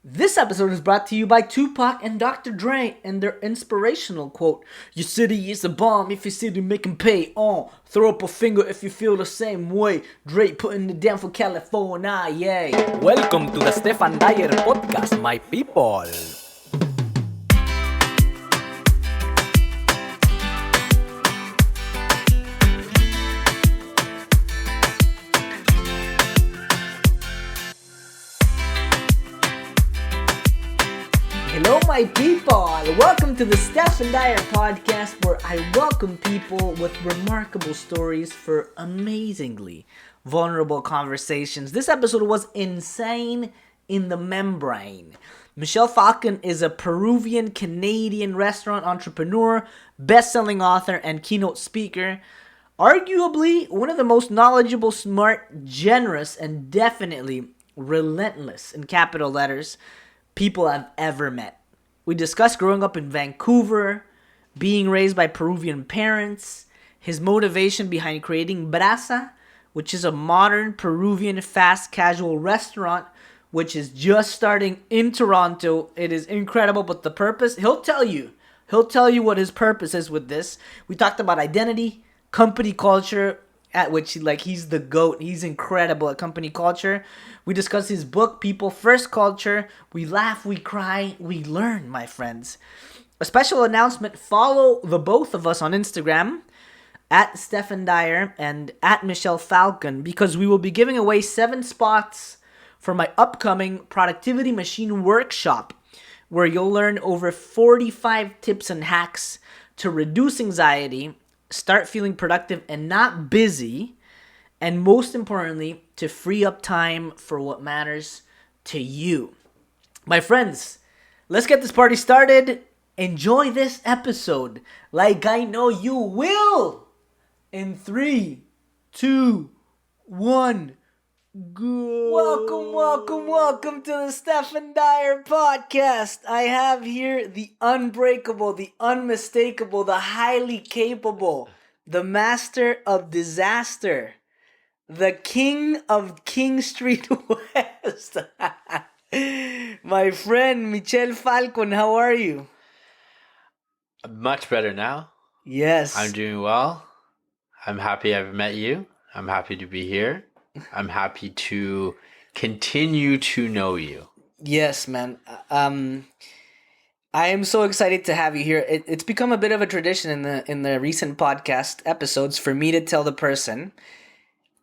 This episode is brought to you by Tupac and Dr. Dre and their inspirational quote, "Your city is a bomb, if your city make 'em pay on. Throw up a finger if you feel the same way. Dre putting it down for California, yay." Welcome to the Stephan Dyer Podcast, my people. Hello, my people! Welcome to the Stephan Dyer Podcast, where I welcome people with remarkable stories for amazingly vulnerable conversations. This episode was insane in the membrane. Michel Falcon is a Peruvian Canadian restaurant entrepreneur, best-selling author, and keynote speaker. Arguably one of the most knowledgeable, smart, generous, and definitely relentless, in capital letters, people I've ever met. We discussed growing up in Vancouver, being raised by Peruvian parents, his motivation behind creating Brasa, which is a modern Peruvian fast casual restaurant, which is just starting in Toronto. It is incredible, but the purpose, he'll tell you what his purpose is with this. We talked about identity, company culture, at which he's the GOAT. He's incredible at company culture. We discuss his book, People First Culture. We laugh, we cry, we learn, my friends. A special announcement: follow the both of us on Instagram at Stephan Dyer and at Michel Falcon, because we will be giving away 7 spots for my upcoming Productivity Machine workshop, where you'll learn over 45 tips and hacks to reduce anxiety, start feeling productive and not busy, and most importantly, to free up time for what matters to you. My friends, let's get this party started. Enjoy this episode like I know you will. In 3, 2, 1, go. Welcome to the Stephan Dyer Podcast. I have here the unbreakable, the unmistakable, the highly capable, the master of disaster, the king of King Street West. My friend Michel Falcon, how are you? Much better now. Yes. I'm doing well. I'm happy I've met you. I'm happy to be here. I'm happy to continue to know you. Yes, man. I am so excited to have you here. It's become a bit of a tradition in the recent podcast episodes for me to tell the person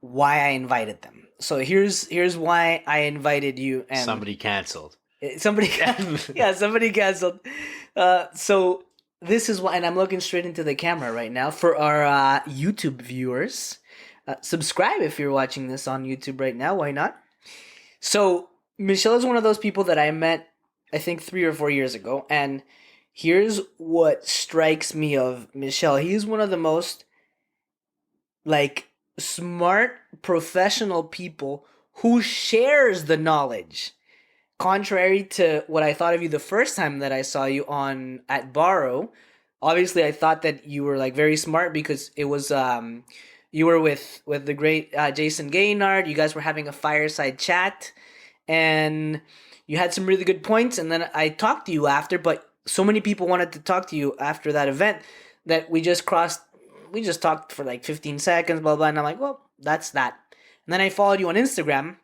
why I invited them. So here's why I invited you. And somebody canceled. Somebody canceled. So this is why, and I'm looking straight into the camera right now for our YouTube viewers. Subscribe if you're watching this on YouTube right now. Why not? So Michel is one of those people that I met, I think, 3 or 4 years ago. And here's what strikes me of Michel. He's one of the most smart, professional people who shares the knowledge. Contrary to what I thought of you the first time that I saw you at Baro. Obviously, I thought that you were very smart because it was you were with the great Jason Gaynard. You guys were having a fireside chat, and you had some really good points. And then I talked to you after, but so many people wanted to talk to you after that event that we just talked for 15 seconds, blah, blah. And I'm like, well, that's that. And then I followed you on Instagram.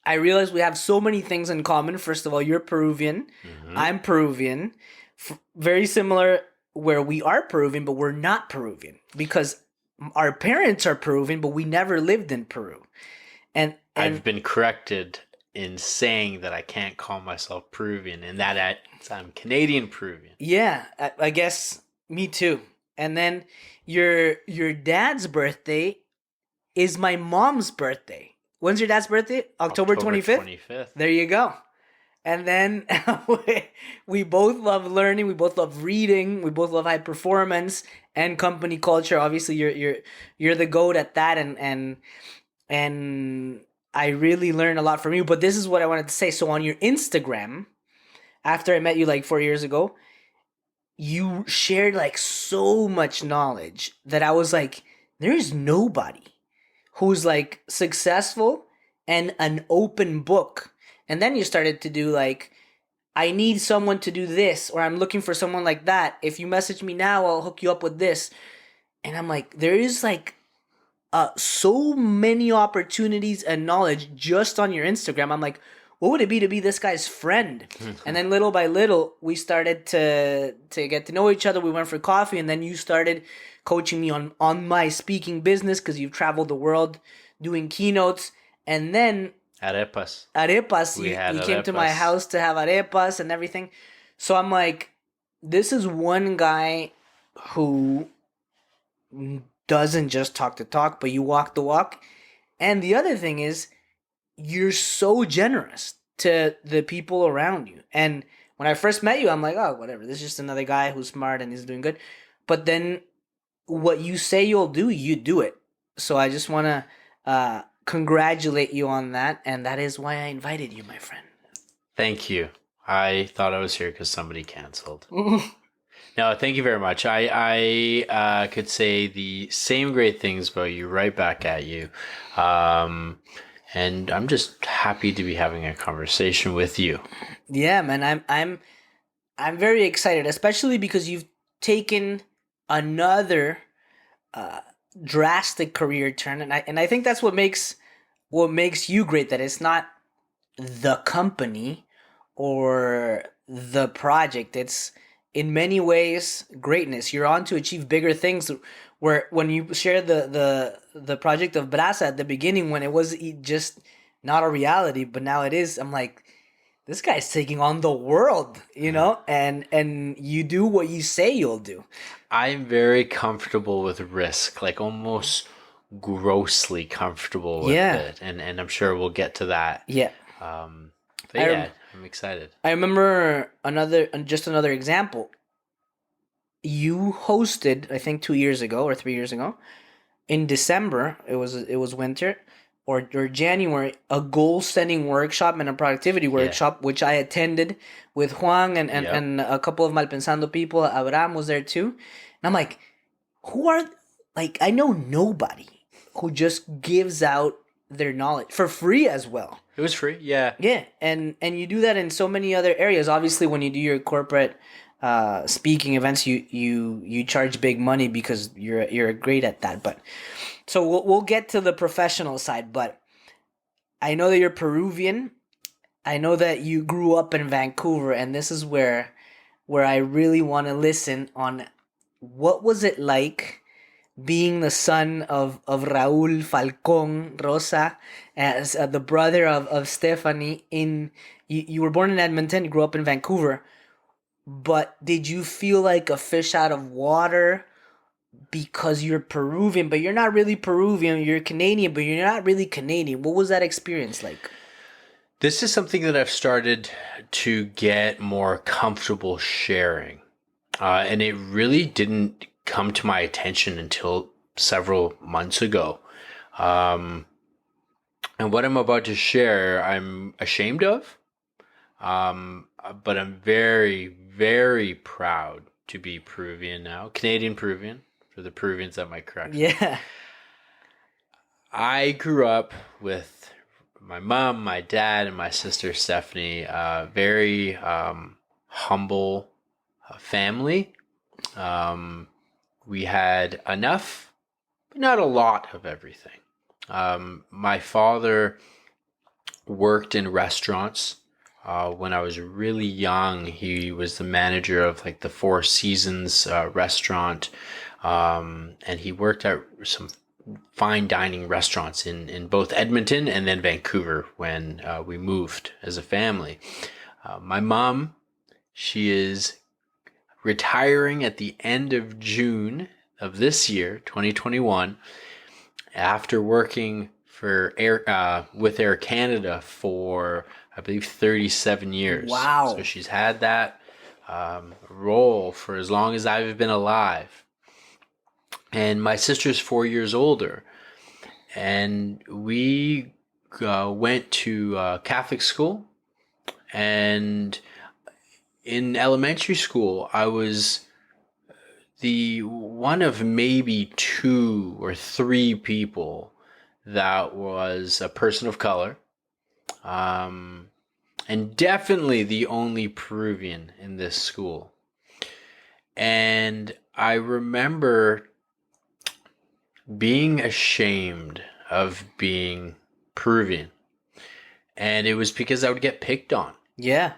I realized we have so many things in common. First of all, you're Peruvian. Mm-hmm. I'm Peruvian. Very similar where we are Peruvian, but we're not Peruvian because our parents are Peruvian, but we never lived in Peru. And I've been corrected in saying that I can't call myself Peruvian and that I'm Canadian-Peruvian. Yeah, I guess me too. And then your dad's birthday is my mom's birthday. When's your dad's birthday? October 25th? There you go. And then we both love learning. We both love reading. We both love high performance and company culture. Obviously, you're the GOAT at that, and I really learned a lot from you. But this is what I wanted to say. So on your Instagram, after I met you 4 years ago, you shared so much knowledge that I was like, there's nobody who's successful and an open book And then you started to do like, I need someone to do this, or I'm looking for someone like that. If you message me now, I'll hook you up with this. And I'm like, there is like so many opportunities and knowledge just on your Instagram. I'm like, what would it be to be this guy's friend? And then little by little, we started to get to know each other. We went for coffee, and then you started coaching me on my speaking business because you've traveled the world doing keynotes. And then Arepas. You came to my house to have arepas and everything. So I'm like, this is one guy who doesn't just talk the talk, but you walk the walk. And the other thing is, you're so generous to the people around you. And when I first met you, I'm like, oh, whatever. This is just another guy who's smart and is doing good. But then what you say you'll do, you do it. So I just want to congratulate you on that. And that is why I invited you, my friend. Thank you. I thought I was here because somebody canceled. No, thank you very much. I could say the same great things about you right back at you. And I'm just happy to be having a conversation with you. Yeah, man, I'm very excited, especially because you've taken another drastic career turn, and I think that's what makes you great. That it's not the company or the project. It's in many ways greatness. You're on to achieve bigger things. Where when you share the project of Brasa at the beginning, when it was just not a reality, but now it is, I'm like, this guy's taking on the world, you know, and you do what you say you'll do. I'm very comfortable with risk, like almost grossly comfortable with it, and I'm sure we'll get to that. Yeah. But I'm excited. I remember another example. You hosted, I think 2 years ago or 3 years ago, in December, it was winter, or January, a goal setting workshop and a productivity workshop, which I attended with Juan and a couple of Malpensando people. Abraham was there too. And I'm like, I know nobody who just gives out their knowledge for free as well. It was free, yeah. Yeah, and you do that in so many other areas. Obviously, when you do your corporate speaking events, you charge big money because you're great at that. But so we'll get to the professional side. But I know that you're Peruvian. I know that you grew up in Vancouver, and this is where I really want to listen on what was it like being the son of Raúl Falcon Rosa, as the brother of Stephanie. You were born in Edmonton, you grew up in Vancouver, but did you feel like a fish out of water because you're Peruvian, but you're not really Peruvian? You're Canadian, but you're not really Canadian. What was that experience like? This is something that I've started to get more comfortable sharing. And it really didn't come to my attention until several months ago. And what I'm about to share, I'm ashamed of. But I'm very, very proud to be Peruvian now. Canadian-Peruvian, for the Peruvians that might correct me. Yeah. I grew up with my mom, my dad, and my sister Stephanie. Very humble family. We had enough, but not a lot of everything. My father worked in restaurants. When I was really young, he was the manager of like the Four Seasons restaurant. And he worked at some fine dining restaurants in both Edmonton and then Vancouver when we moved as a family. My mom, she is retiring at the end of June of this year, 2021, after working for with Air Canada for, I believe, 37 years. Wow. So she's had that role for as long as I've been alive. And my sister's 4 years older. And we went to Catholic school. And in elementary school, I was the one of maybe 2 or 3 people that was a person of color. and definitely the only Peruvian in this school. And I remember being ashamed of being Peruvian. And it was because I would get picked on. Yeah.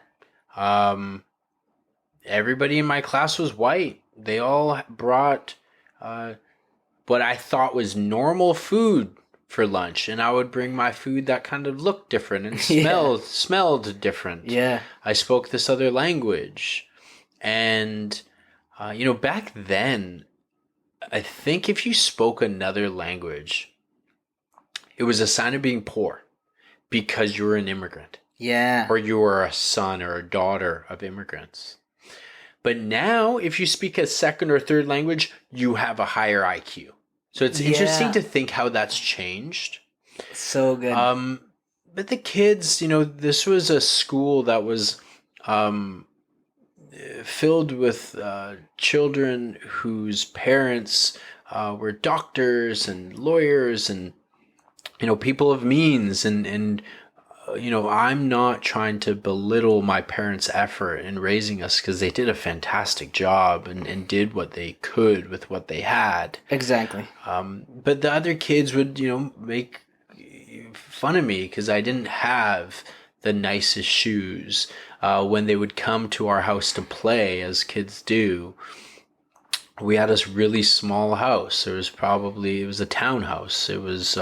Everybody in my class was white. They all brought what I thought was normal food for lunch, and I would bring my food that kind of looked different and smelled different. Yeah. I spoke this other language, and back then, I think if you spoke another language, it was a sign of being poor because you were an immigrant. Yeah. Or you were a son or a daughter of immigrants. But now, if you speak a second or third language, you have a higher IQ. So it's interesting to think how that's changed. So good. But the kids, this was a school that was filled with children whose parents were doctors and lawyers and, people of means. And I'm not trying to belittle my parents' effort in raising us, because they did a fantastic job and did what they could with what they had. Exactly. But the other kids would, make fun of me because I didn't have the nicest shoes. When they would come to our house to play, as kids do, we had this really small house. It was a townhouse. It was,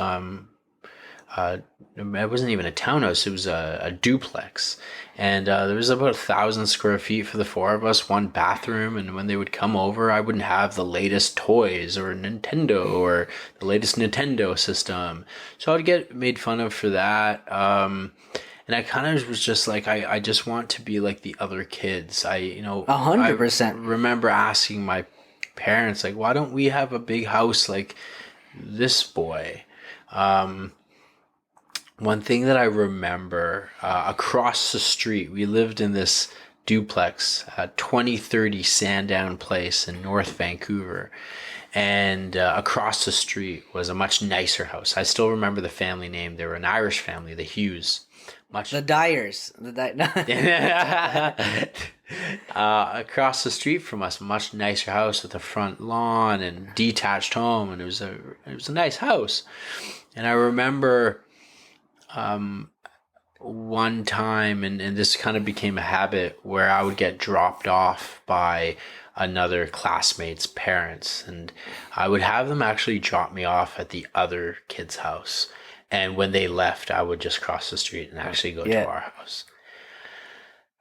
it wasn't even a townhouse. It was a duplex. And there was about 1,000 square feet for the four of us, one bathroom. And when they would come over, I wouldn't have the latest toys or Nintendo or the latest Nintendo system. So I would get made fun of for that. And I kind of was just like, I just want to be like the other kids. 100%. I remember asking my parents, like, why don't we have a big house like this boy? One thing that I remember, across the street, we lived in this duplex, 2030 Sandown Place in North Vancouver. And across the street was a much nicer house. I still remember the family name. They were an Irish family, the Hughes. The Dyers. Across the street from us, much nicer house with a front lawn and detached home. And it was a nice house. And I remember one time, and this kind of became a habit, where I would get dropped off by another classmate's parents, and I would have them actually drop me off at the other kid's house. And when they left, I would just cross the street and actually go to our house.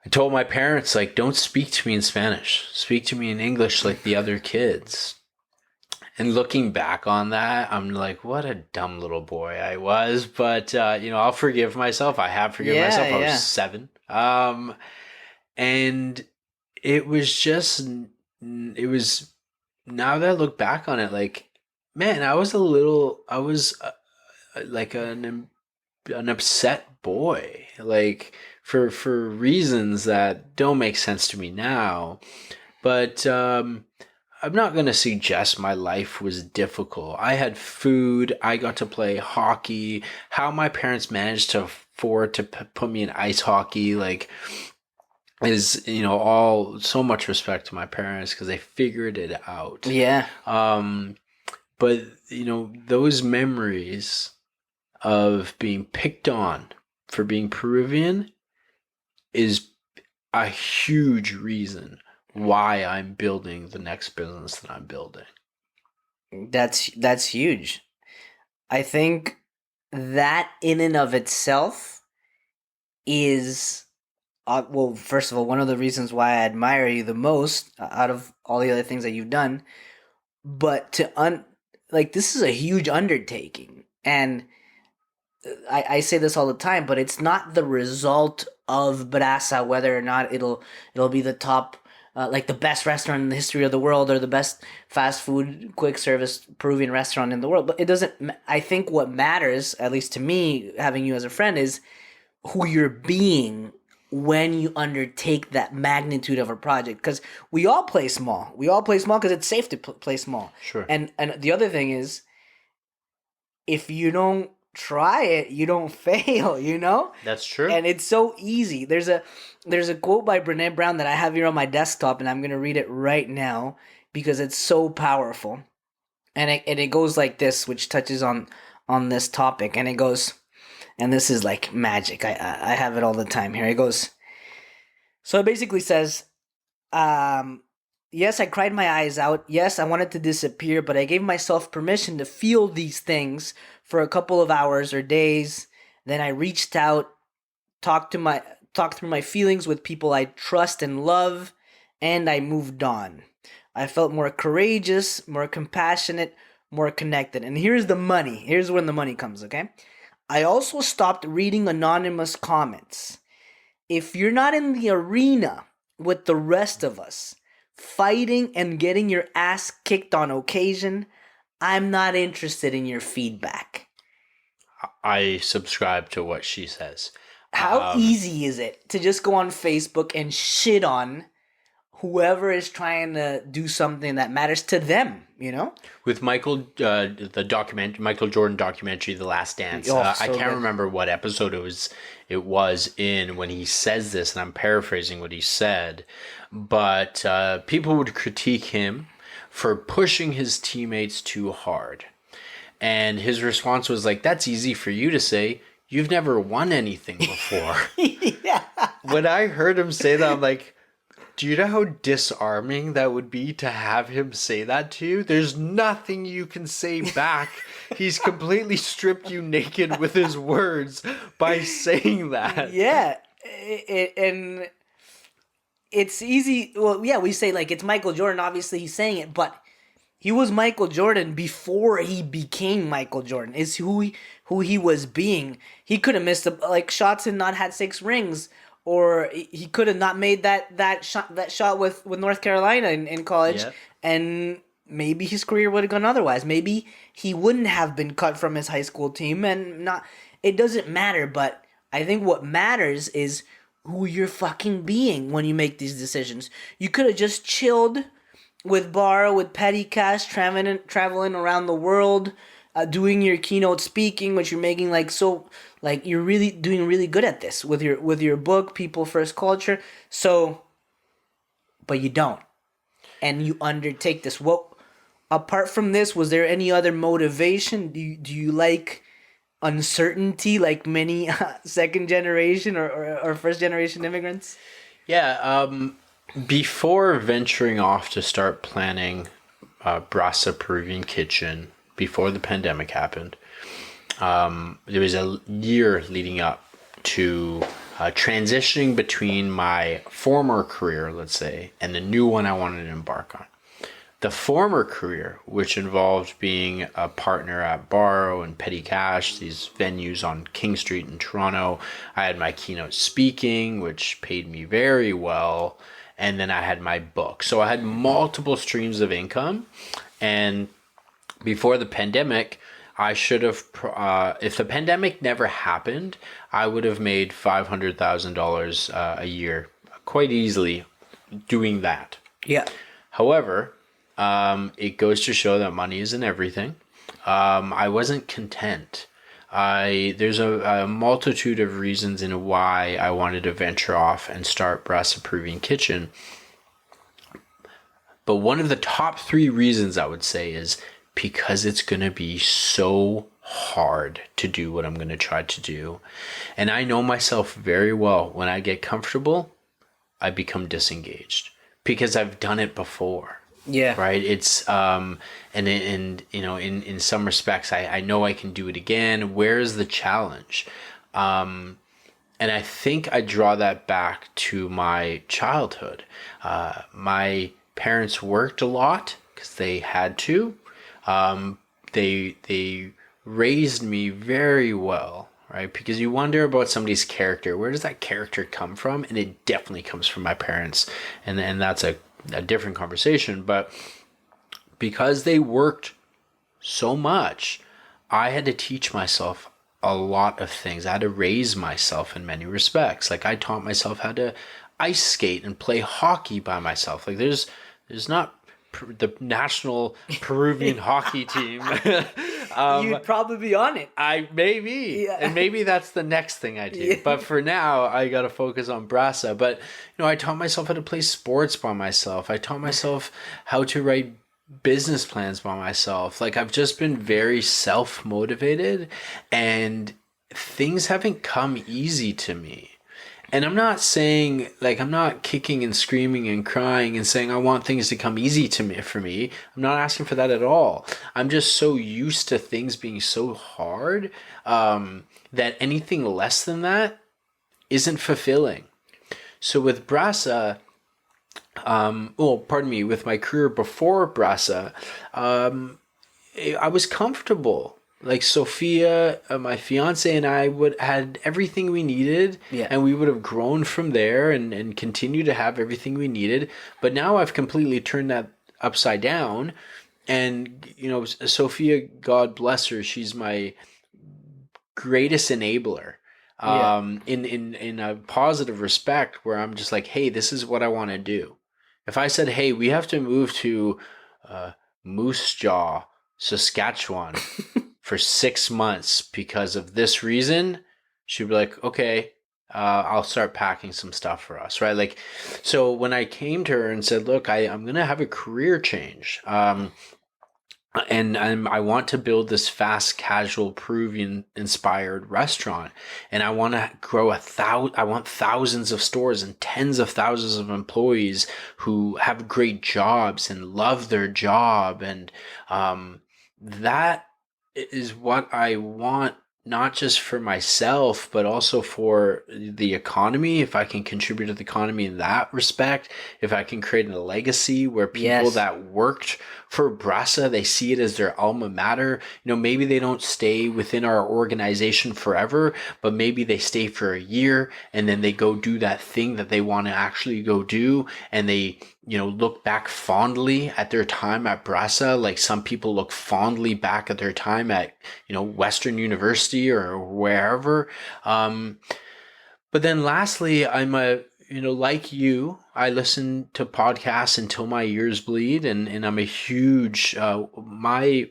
I told my parents, like, don't speak to me in Spanish. Speak to me in English like the other kids. And looking back on that, I'm like, what a dumb little boy I was. But, I'll forgive myself. I have forgiven myself. I was 7. And it was now that I look back on it, like, man, I was like an upset boy, like for reasons that don't make sense to me now. But, I'm not going to suggest my life was difficult. I had food. I got to play hockey. How my parents managed to afford to put me in ice hockey, like, is, all so much respect to my parents, because they figured it out. Yeah. But, those memories of being picked on for being Peruvian is a huge reason why I'm building the next business that I'm building. That's huge. I think that in and of itself is, first of all, one of the reasons why I admire you the most out of all the other things that you've done. But this is a huge undertaking, and I say this all the time, but it's not the result of Brasa whether or not it'll be the top. The best restaurant in the history of the world, or the best fast food, quick service Peruvian restaurant in the world. But it doesn't, I think what matters, at least to me, having you as a friend, is who you're being when you undertake that magnitude of a project. Because we all play small. We all play small because it's safe to play small. Sure. And the other thing is, if you don't try it, you don't fail, you know? That's true. And it's so easy. There's a quote by Brené Brown that I have here on my desktop, and I'm going to read it right now because it's so powerful. And it goes like this, which touches on this topic, and it goes, and this is like magic. I have it all the time here. It goes, so it basically says, yes, I cried my eyes out. Yes, I wanted to disappear, but I gave myself permission to feel these things for a couple of hours or days. Then I reached out, talked through my feelings with people I trust and love, and I moved on. I felt more courageous, more compassionate, more connected. And here's the money. Here's when the money comes, okay? I also stopped reading anonymous comments. If you're not in the arena with the rest of us, fighting and getting your ass kicked on occasion, I'm not interested in your feedback. I subscribe to what she says. How easy is it to just go on Facebook and shit on whoever is trying to do something that matters to them, you know? With Michael, Michael Jordan documentary, The Last Dance. I can't remember what episode it was in when he says this, and I'm paraphrasing what he said. But people would critique him for pushing his teammates too hard. And his response was like, that's easy for you to say. You've never won anything before. Yeah. When I heard him say that, I'm like, do you know how disarming that would be to have him say that to you? There's nothing you can say back. He's completely stripped you naked with his words by saying that. Yeah. And it's easy. Well, yeah, we say like it's Michael Jordan. Obviously, he's saying it, but he was Michael Jordan before he became Michael Jordan. Is who he was being. He could have missed shots and not had 6 rings. Or he could have not made that shot with North Carolina in college, yep. And maybe his career would have gone otherwise. Maybe he wouldn't have been cut from his high school team, and not. It doesn't matter, but I think what matters is who you're fucking being when you make these decisions. You could have just chilled with Bar, with petty cash, traveling around the world, doing your keynote speaking, which you're making you're really doing really good at this with your book, People First Culture. So, but you don't, and you undertake this. What, apart from this, was there any other motivation? Do you like uncertainty, like many second generation or first generation immigrants? Yeah. Before venturing off to start planning Brasa Peruvian Kitchen, before the pandemic happened, there was a year leading up to transitioning between my former career, let's say, and the new one I wanted to embark on. The former career, which involved being a partner at Barrow and Petty Cash, these venues on King Street in Toronto. I had my keynote speaking, which paid me very well. And then I had my book. So I had multiple streams of income. And before the pandemic, I should have, if the pandemic never happened, I would have made $500,000 a year quite easily doing that. Yeah. However, it goes to show that money isn't everything. I wasn't content. There's a multitude of reasons in why I wanted to venture off and start Brasa Peruvian Kitchen. But one of the top 3 reasons I would say is because it's going to be so hard to do what I'm going to try to do. And I know myself very well. When I get comfortable, I become disengaged because I've done it before. Yeah. Right. It's, in some respects, I know I can do it again. Where's the challenge? And I think I draw that back to my childhood. My parents worked a lot because they had to. They raised me very well, right? Because you wonder about somebody's character. Where does that character come from? And it definitely comes from my parents. And that's a different conversation. But because they worked so much, I had to teach myself a lot of things. I had to raise myself in many respects. Like I taught myself how to ice skate and play hockey by myself. Like there's not the national Peruvian hockey team You'd probably be on it. And maybe that's the next thing I do. Yeah. But for now, I got to focus on Brasa. But I taught myself how to play sports by myself. I taught myself how to write business plans by myself. Like, I've just been very self-motivated, and things haven't come easy to me. And I'm not saying, like, I'm not kicking and screaming and crying and saying I want things to come easy for me. I'm not asking for that at all. I'm just so used to things being so hard that anything less than that isn't fulfilling. So with Brasa, with my career before Brasa, I was comfortable. Like, Sophia, my fiance, and I had everything we needed, and we would have grown from there and continue to have everything we needed. But now I've completely turned that upside down, and Sophia, God bless her, she's my greatest enabler. In a positive respect, where I'm just like, hey, this is what I want to do. If I said, hey, we have to move to Moose Jaw, Saskatchewan for 6 months because of this reason, she'd be like, okay, I'll start packing some stuff for us, right? Like, so when I came to her and said, look, I'm going to have a career change, and I want to build this fast casual Peruvian inspired restaurant, and I want to grow I want thousands of stores and tens of thousands of employees who have great jobs and love their job. And that is what I want, not just for myself, but also for the economy. If I can contribute to the economy in that respect, if I can create a legacy where people that worked for Brasa, they see it as their alma mater. Maybe they don't stay within our organization forever, but maybe they stay for a year and then they go do that thing that they want to actually go do. And they, look back fondly at their time at Brasa. Like, some people look fondly back at their time at, Western University or wherever. But then lastly, I'm like you, I listen to podcasts until my ears bleed, and I'm a huge, my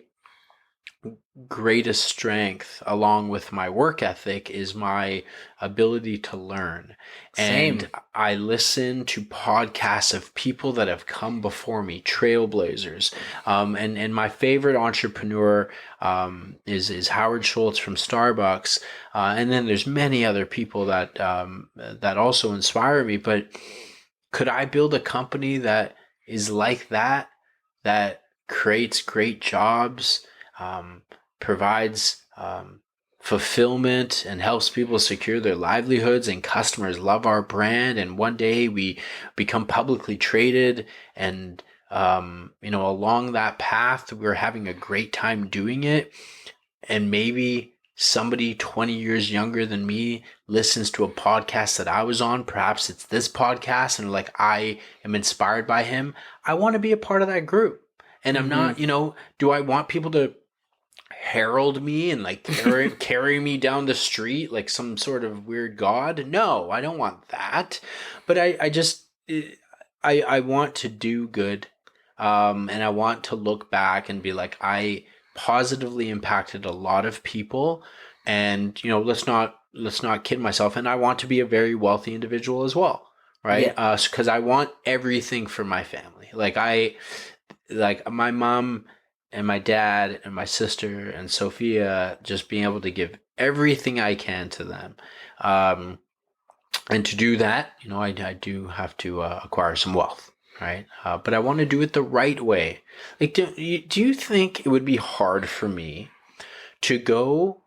greatest strength along with my work ethic is my ability to learn. Same. And I listen to podcasts of people that have come before me, trailblazers. And my favorite entrepreneur is Howard Schultz from Starbucks. And then there's many other people that also inspire me. But could I build a company that is like that creates great jobs, provides fulfillment, and helps people secure their livelihoods, and customers love our brand, and one day we become publicly traded, and along that path we're having a great time doing it, and maybe somebody 20 years younger than me listens to a podcast that I was on, perhaps it's this podcast, and like, I am inspired by him. I want to be a part of that group. And I'm not, do I want people to herald me and like carry me down the street like some sort of weird god? No, I don't want that. But I want to do good, and I want to look back and be like, I positively impacted a lot of people, and let's not kid myself. And I want to be a very wealthy individual as well, right? Because I want everything for my family. Like my mom and my dad and my sister and Sophia, just being able to give everything I can to them. And to do that, I do have to acquire some wealth, right? But I want to do it the right way. Like, do you think it would be hard for me to go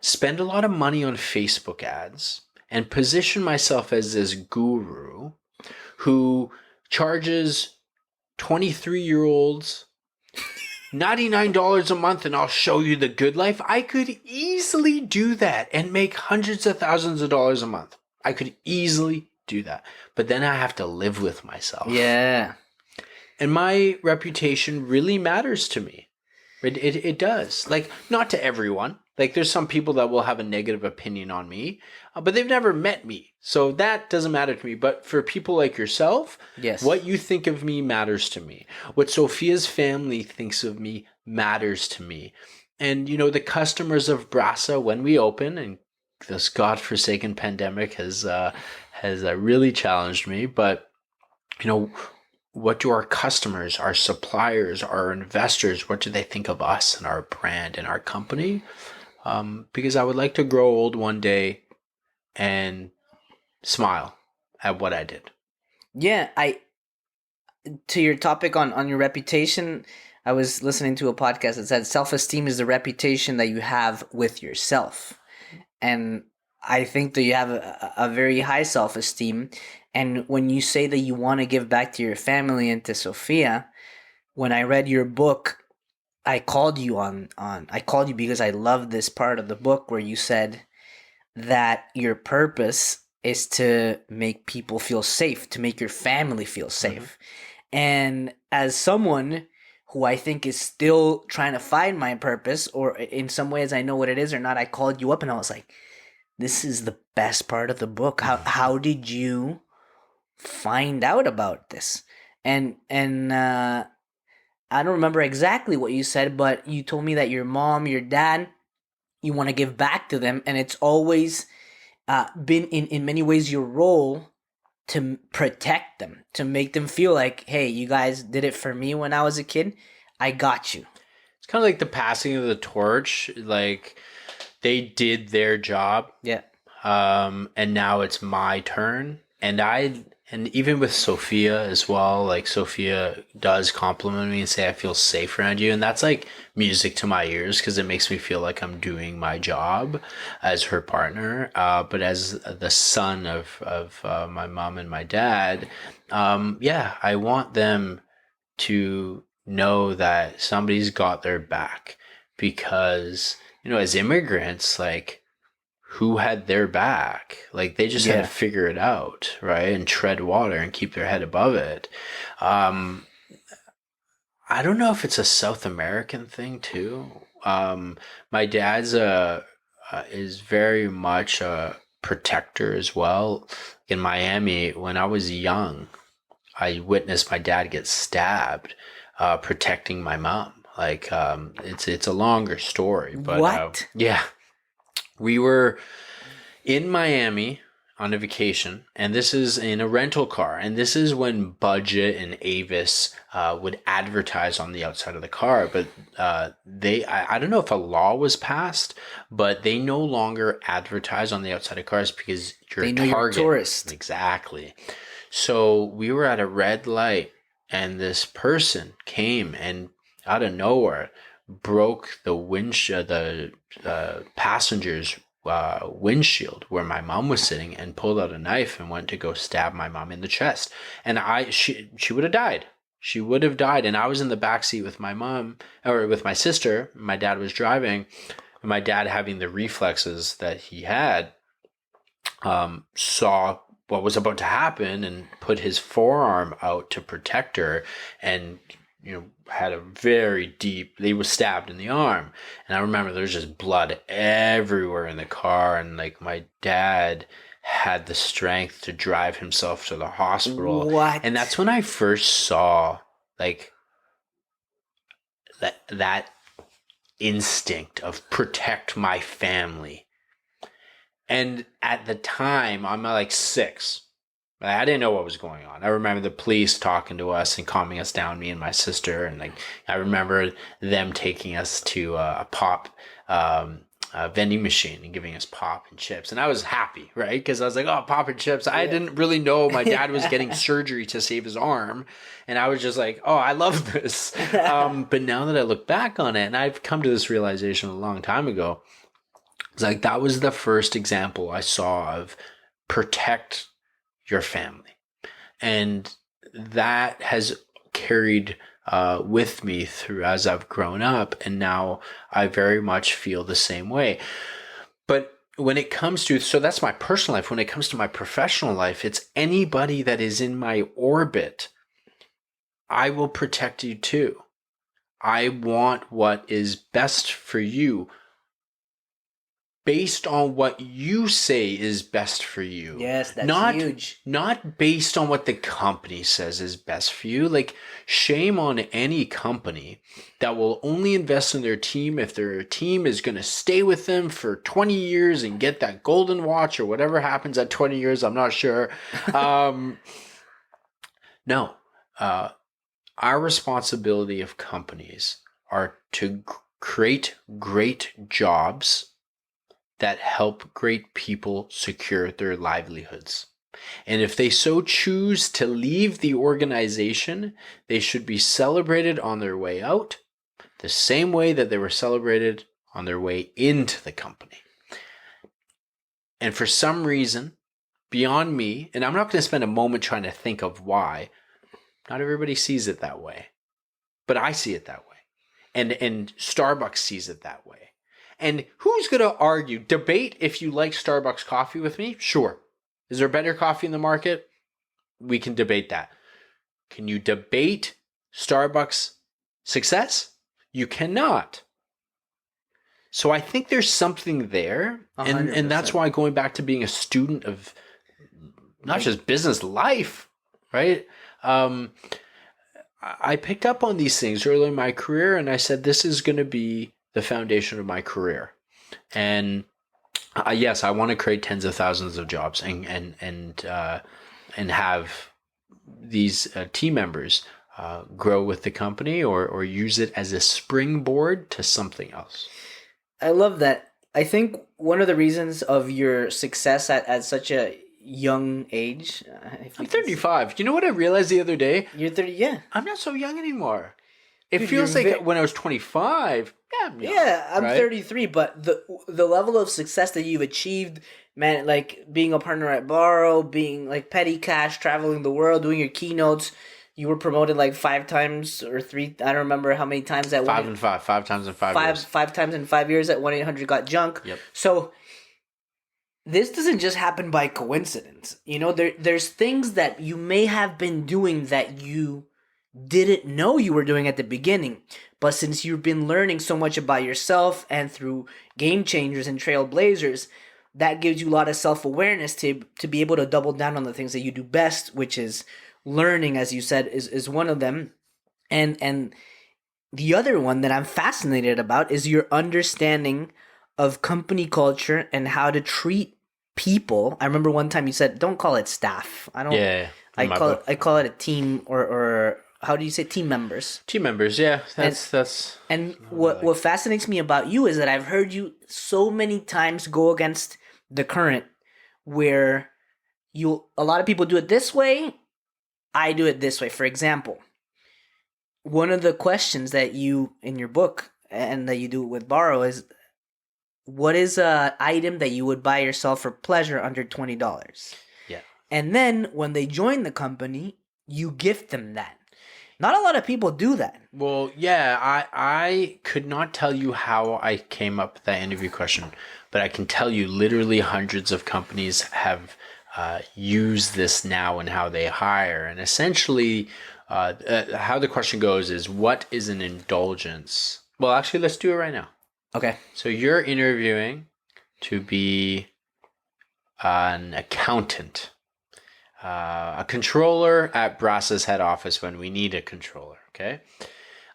spend a lot of money on Facebook ads and position myself as this guru who charges 23-year-olds $99 a month and I'll show you the good life? I could easily do that and make hundreds of thousands of dollars a month. I could easily do that. But then I have to live with myself. Yeah. And my reputation really matters to me. It does. Like, not to everyone. Like, there's some people that will have a negative opinion on me, but they've never met me. So that doesn't matter to me. But for people like yourself, Yes. what you think of me matters to me. What Sophia's family thinks of me matters to me. And, you know, the customers of Brasa, when we open, and this godforsaken pandemic has really challenged me, but, you know, what do our customers, our suppliers, our investors, what do they think of us and our brand and our company? Because I would like to grow old one day and smile at what I did. Yeah, to your topic on your reputation, I was listening to a podcast that said self-esteem is the reputation that you have with yourself. And I think that you have a very high self-esteem. And when you say that you want to give back to your family and to Sophia, when I read your book, I called you because I love this part of the book where you said that your purpose is to make people feel safe, to make your family feel safe. And as someone who I think is still trying to find my purpose, or in some ways I know what it is or not, I called you up and I was like, this is the best part of the book. How did you find out about this? And I don't remember exactly what you said, but you told me that your mom, your dad, you want to give back to them, and it's always been in many ways your role to protect them, to make them feel like, hey, you guys did it for me when I was a kid. I got you. It's kind of like the passing of the torch. Like, they did their job. Yeah. And now it's my turn. And even with Sophia as well, like, Sophia does compliment me and say, I feel safe around you. And that's like music to my ears, because it makes me feel like I'm doing my job as her partner. But as the son of my mom and my dad, I want them to know that somebody's got their back, because, you know, as immigrants, like, who had their back? Like, they just had to figure it out, right? And tread water and keep their head above it. I don't know if it's a South American thing too. My dad's is very much a protector as well. In Miami, when I was young, I witnessed my dad get stabbed protecting my mom. Like, it's a longer story, but what? Yeah. We were in Miami on a vacation, and this is in a rental car. And this is when Budget and Avis would advertise on the outside of the car. But I don't know if a law was passed, but they no longer advertise on the outside of cars because you're a target. You're a tourist. Exactly. So we were at a red light, and this person came and out of nowhere broke the passenger's windshield where my mom was sitting, and pulled out a knife and went to go stab my mom in the chest. And she would have died. She would have died. And I was in the back seat with my mom, or with my sister. My dad was driving, and my dad, having the reflexes that he had, saw what was about to happen and put his forearm out to protect her, and, you know, had a very deep, he was stabbed in the arm. And I remember there's just blood everywhere in the car, and like, my dad had the strength to drive himself to the hospital. What? And that's when I first saw, like, that instinct of protect my family. And at the time, I'm like 6. I didn't know what was going on. I remember the police talking to us and calming us down, me and my sister. And like, I remember them taking us to a pop vending machine and giving us pop and chips. And I was happy, right? Because I was like, oh, pop and chips. I didn't really know my dad was getting surgery to save his arm. And I was just like, oh, I love this. But now that I look back on it, and I've come to this realization a long time ago, it's like, that was the first example I saw of protect your family. And that has carried with me through as I've grown up, and now I very much feel the same way. But when it comes to, so that's my personal life. When it comes to my professional life, it's anybody that is in my orbit, I will protect you too. I want what is best for you based on what you say is best for you. Yes, that's huge. Not based on what the company says is best for you. Like, shame on any company that will only invest in their team if their team is going to stay with them for 20 years and get that golden watch or whatever happens at 20 years. I'm not sure. No. Our responsibility of companies are to create great jobs that help great people secure their livelihoods. And if they so choose to leave the organization, they should be celebrated on their way out, the same way that they were celebrated on their way into the company. And for some reason, beyond me, and I'm not going to spend a moment trying to think of why, not everybody sees it that way. But I see it that way. And Starbucks sees it that way. And who's going to argue, debate if you like Starbucks coffee with me? Sure. Is there better coffee in the market? We can debate that. Can you debate Starbucks success? You cannot. So I think there's something there. And that's why going back to being a student of not just business life, right? I picked up on these things early in my career, and I said, this is going to be the foundation of my career. And yes, I want to create tens of thousands of jobs and have these team members grow with the company or use it as a springboard to something else. I love that. I think one of the reasons of your success at such a young age. I'm 35. You know what I realized the other day? You're 30, yeah. I'm not so young anymore. It feels like when I was 25. Yeah, I'm right? 33, but the level of success that you've achieved, man, like being a partner at Borrow, being like petty cash, traveling the world, doing your keynotes, you were promoted like 5 times or 3. I don't remember how many times at 5 and 5 times in 5 years. 5 times in 5 years at 1-800-GOT-JUNK. Yep. So this doesn't just happen by coincidence. You know, there's things that you may have been doing that you didn't know you were doing at the beginning. But since you've been learning so much about yourself and through Game Changers and Trailblazers, that gives you a lot of self-awareness to be able to double down on the things that you do best, which is learning, as you said, is one of them. And the other one that I'm fascinated about is your understanding of company culture and how to treat people. I remember one time you said, "Don't call it staff." I don't. Yeah. I call it a team or how do you say team members? Team members, yeah. That's. And what fascinates me about you is that I've heard you so many times go against the current, where a lot of people do it this way, I do it this way. For example, one of the questions that you in your book and that you do with Borrow is, what is a item that you would buy yourself for pleasure under $20? Yeah. And then when they join the company, you gift them that. Not a lot of people do that. Well, yeah, I could not tell you how I came up with that interview question, but I can tell you literally hundreds of companies have used this now in how they hire. And essentially, how the question goes is, what is an indulgence? Well, actually, let's do it right now. Okay. So you're interviewing to be an accountant, a controller at Brasa's head office when we need a controller, okay?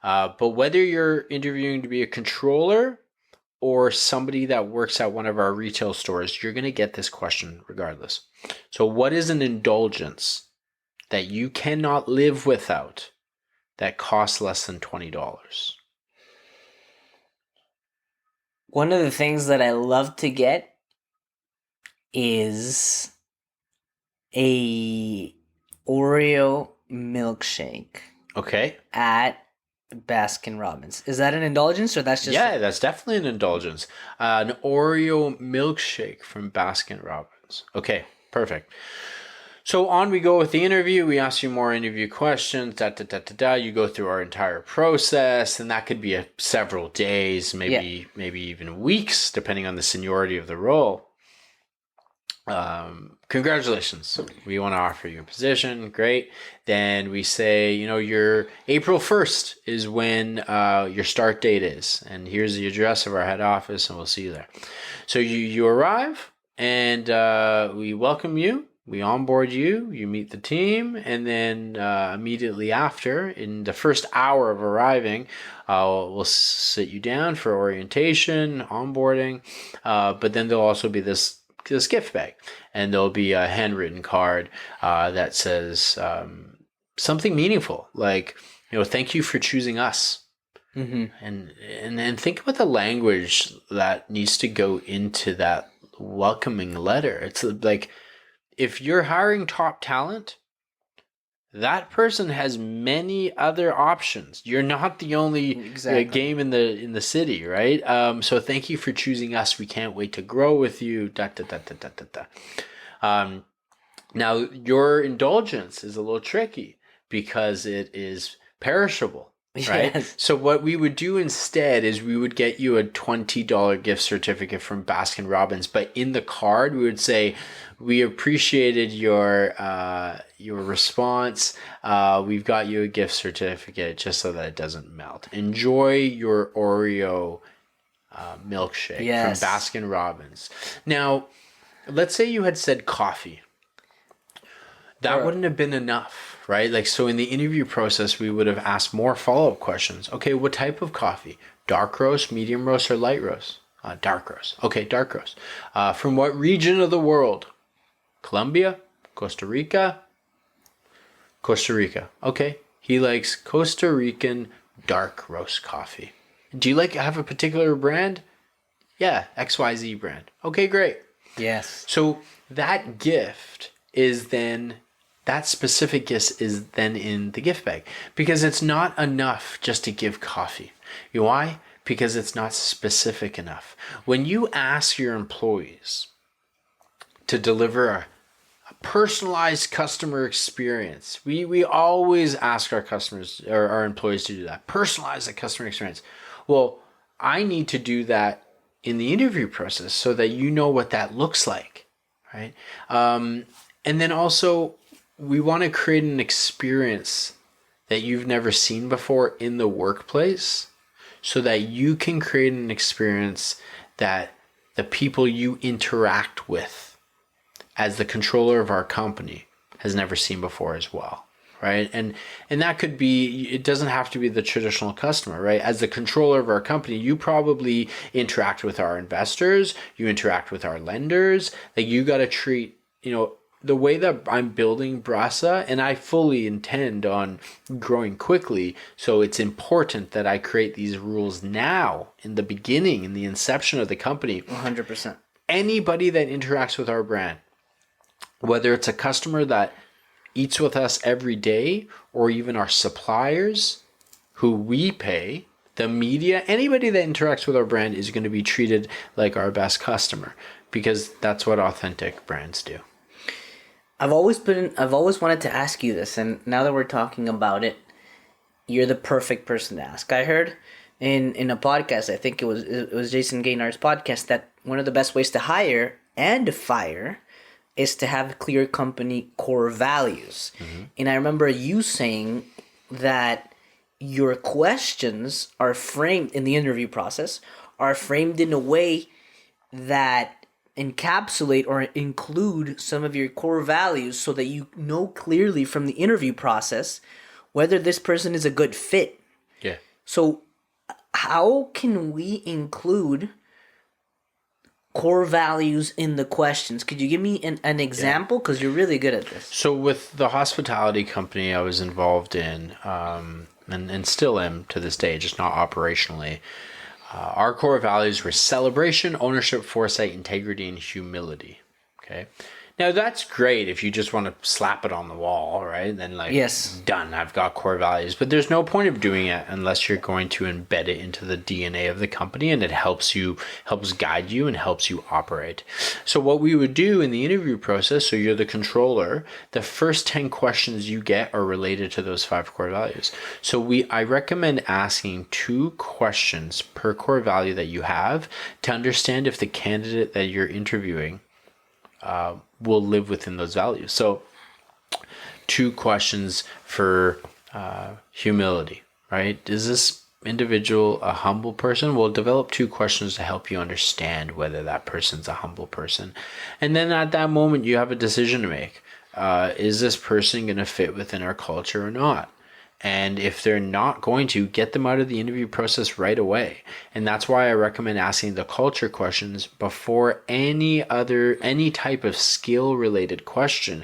But whether you're interviewing to be a controller or somebody that works at one of our retail stores, you're going to get this question regardless. So what is an indulgence that you cannot live without that costs less than $20? One of the things that I love to get is a Oreo milkshake. Okay. At Baskin Robbins. Is that an indulgence or that's just... Yeah, that's definitely an indulgence. An Oreo milkshake from Baskin Robbins. Okay, perfect. So on we go with the interview. We ask you more interview questions. You go through our entire process, and that could be several days, maybe even weeks, depending on the seniority of the role. congratulations, we want to offer you a position. Great. Then we say, your April 1st is when your start date is, and here's the address of our head office, and we'll see you there. So you arrive, and we welcome you. We onboard you, you meet the team, and then immediately after, in the first hour of arriving, we'll sit you down for orientation, onboarding, but then there'll also be this gift bag, and there'll be a handwritten card that says something meaningful, like, thank you for choosing us. Mm-hmm. And think about the language that needs to go into that welcoming letter. It's like, if you're hiring top talent, that person has many other options. You're not the only game in the city, right? So thank you for choosing us. We can't wait to grow with you. Now, your indulgence is a little tricky because it is perishable, right? Yes. So what we would do instead is we would get you a $20 gift certificate from Baskin Robbins, but in the card we would say, we appreciated your response. We've got you a gift certificate just so that it doesn't melt. Enjoy your Oreo milkshake from Baskin Robbins. Now, let's say you had said coffee. That wouldn't have been enough, right? Like, so in the interview process, we would have asked more follow-up questions. Okay, what type of coffee? Dark roast, medium roast, or light roast? Dark roast. Okay, dark roast. From what region of the world? Colombia, Costa Rica. Okay, he likes Costa Rican dark roast coffee. Do you have a particular brand? Yeah, XYZ brand. Okay, great. Yes. So that gift is then, that specific gift is then in the gift bag, because it's not enough just to give coffee. You know why? Because it's not specific enough. When you ask your employees to deliver a personalized customer experience, we always ask our customers or our employees to do that. Personalize the customer experience. Well, I need to do that in the interview process so that you know what that looks like, right? And then also, we want to create an experience that you've never seen before in the workplace, so that you can create an experience that the people you interact with as the controller of our company has never seen before as well, right? And that could be, it doesn't have to be the traditional customer, right? As the controller of our company, you probably interact with our investors, you interact with our lenders. Like, you got to treat, the way that I'm building Brasa, and I fully intend on growing quickly, so it's important that I create these rules now in the beginning, in the inception of the company. 100%. Anybody that interacts with our brand, whether it's a customer that eats with us every day, or even our suppliers who we pay, the media, anybody that interacts with our brand is going to be treated like our best customer, because that's what authentic brands do. I've always wanted to ask you this, and now that we're talking about it, you're the perfect person to ask. I heard in a podcast, I think it was Jason Gaynard's podcast, that one of the best ways to hire and to fire is to have clear company core values. Mm-hmm. And I remember you saying that your questions are framed in the interview process, are framed in a way that encapsulate or include some of your core values, so that you know clearly from the interview process whether this person is a good fit. Yeah. So how can we include core values in the questions? Could you give me an example? Because you're really good at this. So with the hospitality company I was involved in, and still am to this day, just not operationally, our core values were celebration, ownership, foresight, integrity, and humility. Okay. Now that's great if you just want to slap it on the wall, right? Then yes, done, I've got core values. But there's no point of doing it unless you're going to embed it into the DNA of the company, and it helps guide you and helps you operate. So what we would do in the interview process, so you're the controller, the first 10 questions you get are related to those 5 core values. So I recommend asking 2 questions per core value that you have to understand if the candidate that you're interviewing will live within those values. So 2 questions for humility, right? Is this individual a humble person? We'll develop 2 questions to help you understand whether that person's a humble person. And then at that moment, you have a decision to make. Is this person going to fit within our culture or not? And if they're not going to, get them out of the interview process right away. And that's why I recommend asking the culture questions before any type of skill related question,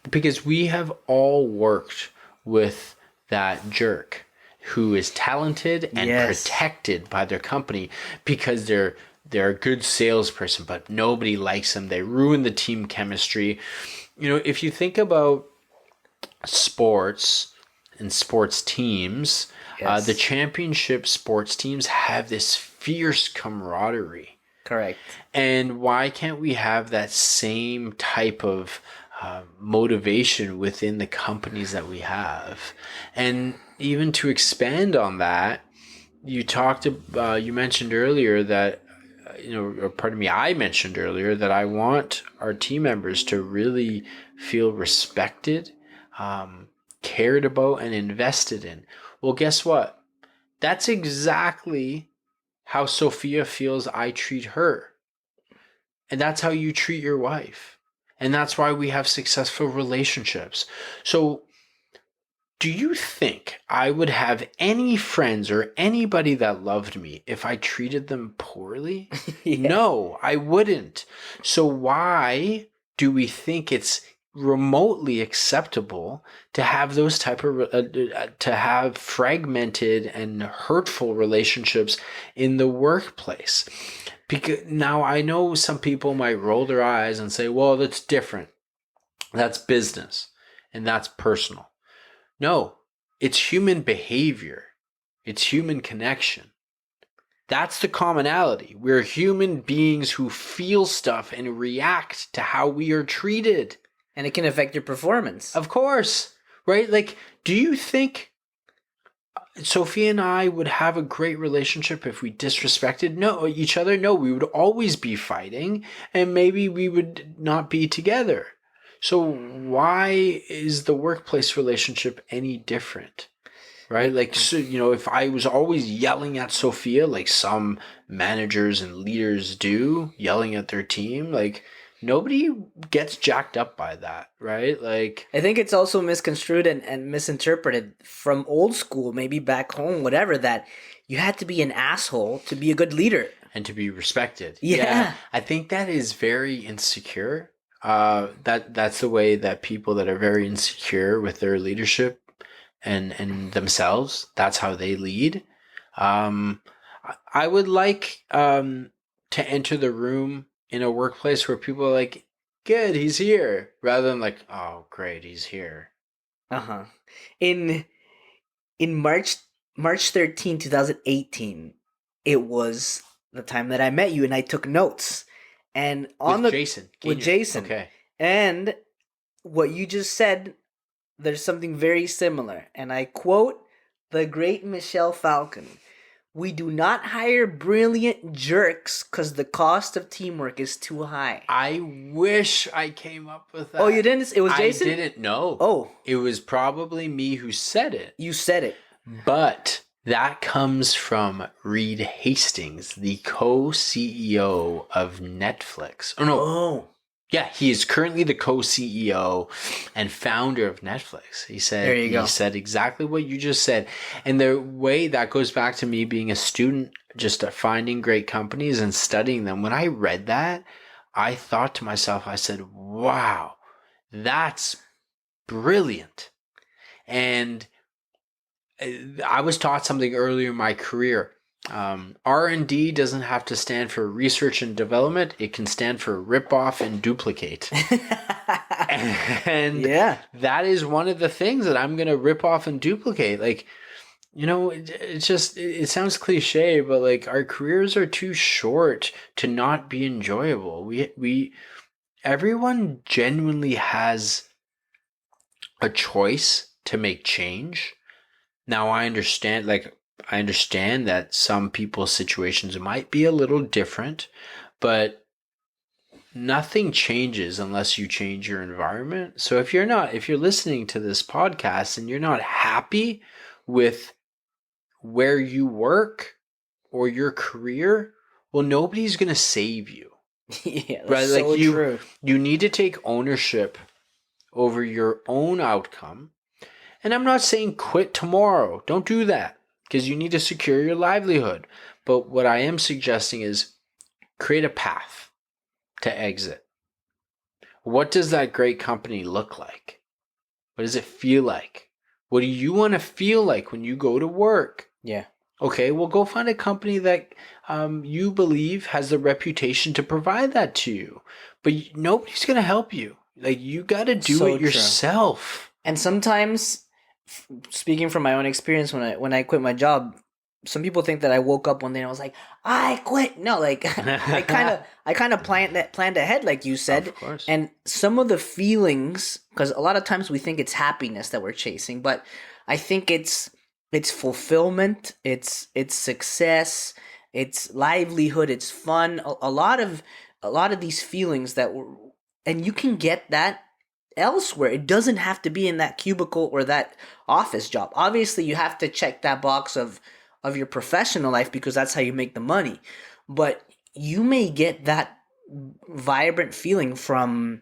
because we have all worked with that jerk who is talented and protected by their company because they're a good salesperson, but nobody likes them. They ruin the team chemistry. If you think about sports and sports teams, the championship sports teams have this fierce camaraderie. Correct. And why can't we have that same type of motivation within the companies that we have? And even to expand on that, you mentioned earlier that, I mentioned earlier that I want our team members to really feel respected, cared about, and invested in. Well, guess what? That's exactly how Sophia feels I treat her. And that's how you treat your wife. And that's why we have successful relationships. So do you think I would have any friends or anybody that loved me if I treated them poorly? No, I wouldn't. So why do we think it's remotely acceptable to have those to have fragmented and hurtful relationships in the workplace? Because now I know some people might roll their eyes and say, well, that's different. That's business and that's personal. No, it's human behavior. It's human connection. That's the commonality. We're human beings who feel stuff and react to how we are treated. And it can affect your performance. Of course, right? Like, do you think Sophia and I would have a great relationship if we disrespected each other? No, we would always be fighting, and maybe we would not be together. So why is the workplace relationship any different? Right? Like, so, if I was always yelling at Sophia, like some managers and leaders do, yelling at their team, like, nobody gets jacked up by that, right? Like, I think it's also misconstrued and misinterpreted from old school, maybe back home, whatever, that you had to be an asshole to be a good leader. And to be respected. Yeah. I think that is very insecure. That's the way that people that are very insecure with their leadership and themselves, that's how they lead. I would like to enter the room in a workplace where people are like, good, he's here, rather than like, oh, great, he's here. In March 13, 2018, it was the time that I met you and I took notes. And with Jason. Okay. And what you just said, there's something very similar. And I quote the great Michel Falcon. We do not hire brilliant jerks because the cost of teamwork is too high. I wish I came up with that. Oh, you didn't? It was Jason? I didn't know. Oh. It was probably me who said it. You said it. But that comes from Reed Hastings, the co-CEO of Netflix. Oh, no. Oh. Yeah, he is currently the co-CEO and founder of Netflix. He said exactly what you just said. And the way that goes back to me being a student, just finding great companies and studying them. When I read that, I thought to myself, I said, wow, that's brilliant. And I was taught something earlier in my career. R&D doesn't have to stand for research and development. It can stand for rip off and duplicate. And that is one of the things that I'm going to rip off and duplicate. Like, it sounds cliche, but like our careers are too short to not be enjoyable. Everyone genuinely has a choice to make change. Now I understand that some people's situations might be a little different, but nothing changes unless you change your environment. So if you're listening to this podcast and you're not happy with where you work or your career, well, nobody's going to save you. Yeah, that's Right? Like so true. you need to take ownership over your own outcome. And I'm not saying quit tomorrow. Don't do that, because you need to secure your livelihood. But what I am suggesting is create a path to exit. What does that great company look like? What does it feel like? What do you want to feel like when you go to work? Yeah. Okay, well, go find a company that you believe has the reputation to provide that to you. But nobody's going to help you. Like, you got to do So it true. yourself. And sometimes, speaking from my own experience, when I quit my job, some people think that I woke up one day and I was like, I quit. No, like I kind of planned ahead, like you said. Of course. And some of the feelings, because a lot of times we think it's happiness that we're chasing, but I think it's fulfillment, it's success, it's livelihood, it's fun. A lot of these feelings and you can get that elsewhere. It doesn't have to be in that cubicle or that office job. Obviously, you have to check that box of your professional life, because that's how you make the money. But you may get that vibrant feeling from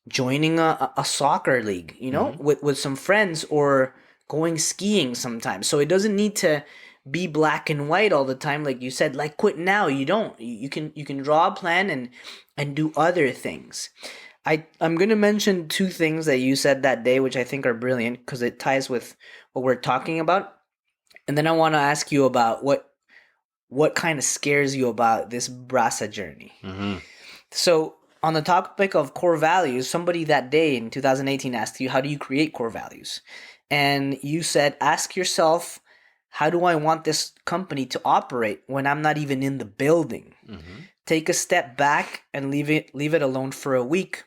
joining a soccer league, with some friends, or going skiing sometimes. So it doesn't need to be black and white all the time, like you said. Like, quit now. You don't. You can draw a plan and do other things. I'm going to mention two things that you said that day, which I think are brilliant because it ties with what we're talking about. And then I want to ask you about what kind of scares you about this Brasa journey. Mm-hmm. So on the topic of core values, somebody that day in 2018 asked you, how do you create core values? And you said, ask yourself, how do I want this company to operate when I'm not even in the building? Mm-hmm. Take a step back and leave it alone for a week.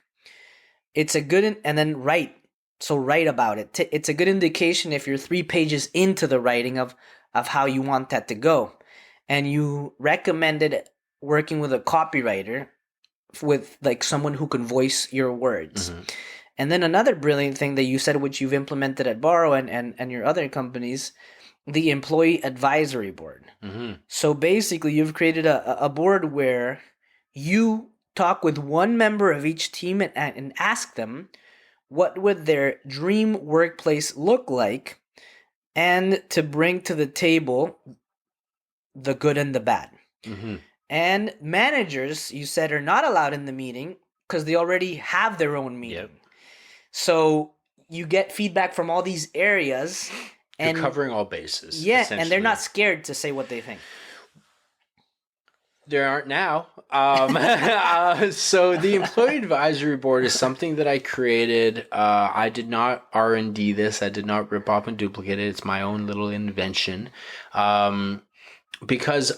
It's a good, and then write. So write about it. It's a good indication if you're 3 pages into the writing of how you want that to go. And you recommended working with a copywriter, with like someone who can voice your words. Mm-hmm. And then another brilliant thing that you said, which you've implemented at Borrow and your other companies, the employee advisory board. Mm-hmm. So basically, you've created a board where you talk with one member of each team and ask them, what would their dream workplace look like, and to bring to the table the good and the bad. Mm-hmm. And managers, you said, are not allowed in the meeting because they already have their own meeting. Yep. So you get feedback from all these areas. And you're covering all bases. Yeah, and they're not scared to say what they think. There aren't now. So the employee advisory board is something that I created. I did not R&D this. I did not rip off and duplicate it. It's my own little invention. Because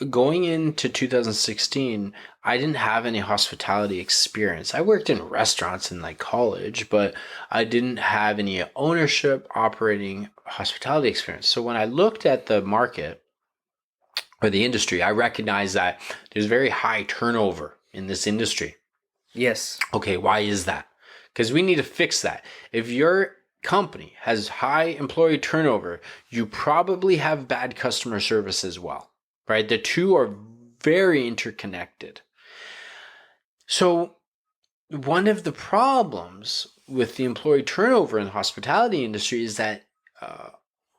going into 2016, I didn't have any hospitality experience. I worked in restaurants in like college, but I didn't have any ownership operating hospitality experience. So when I looked at the market or the industry, I recognized that there's very high turnover in this industry. Yes. Okay, why is that? Because we need to fix that. If your company has high employee turnover, you probably have bad customer service as well, right? The two are very interconnected. So one of the problems with the employee turnover in the hospitality industry is that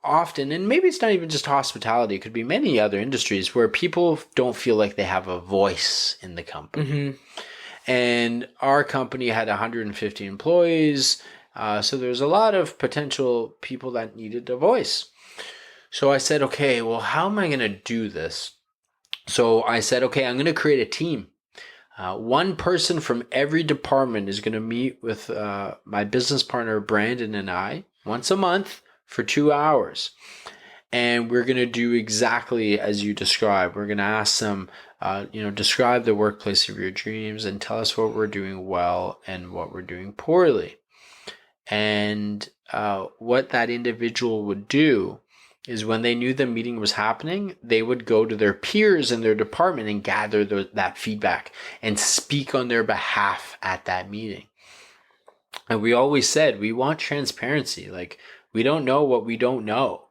often, and maybe it's not even just hospitality, it could be many other industries where people don't feel like they have a voice in the company. Mm-hmm. And our company had 150 employees. So there's a lot of potential people that needed a voice. So I said, okay, well, how am I going to do this? So I said, okay, I'm going to create a team. One person from every department is going to meet with my business partner, Brandon, and I once a month for 2 hours. And we're going to do exactly as you described. We're going to ask them, describe the workplace of your dreams and tell us what we're doing well and what we're doing poorly. And what that individual would do is when they knew the meeting was happening, they would go to their peers in their department and gather that feedback and speak on their behalf at that meeting. And we always said, we want transparency. Like, we don't know what we don't know.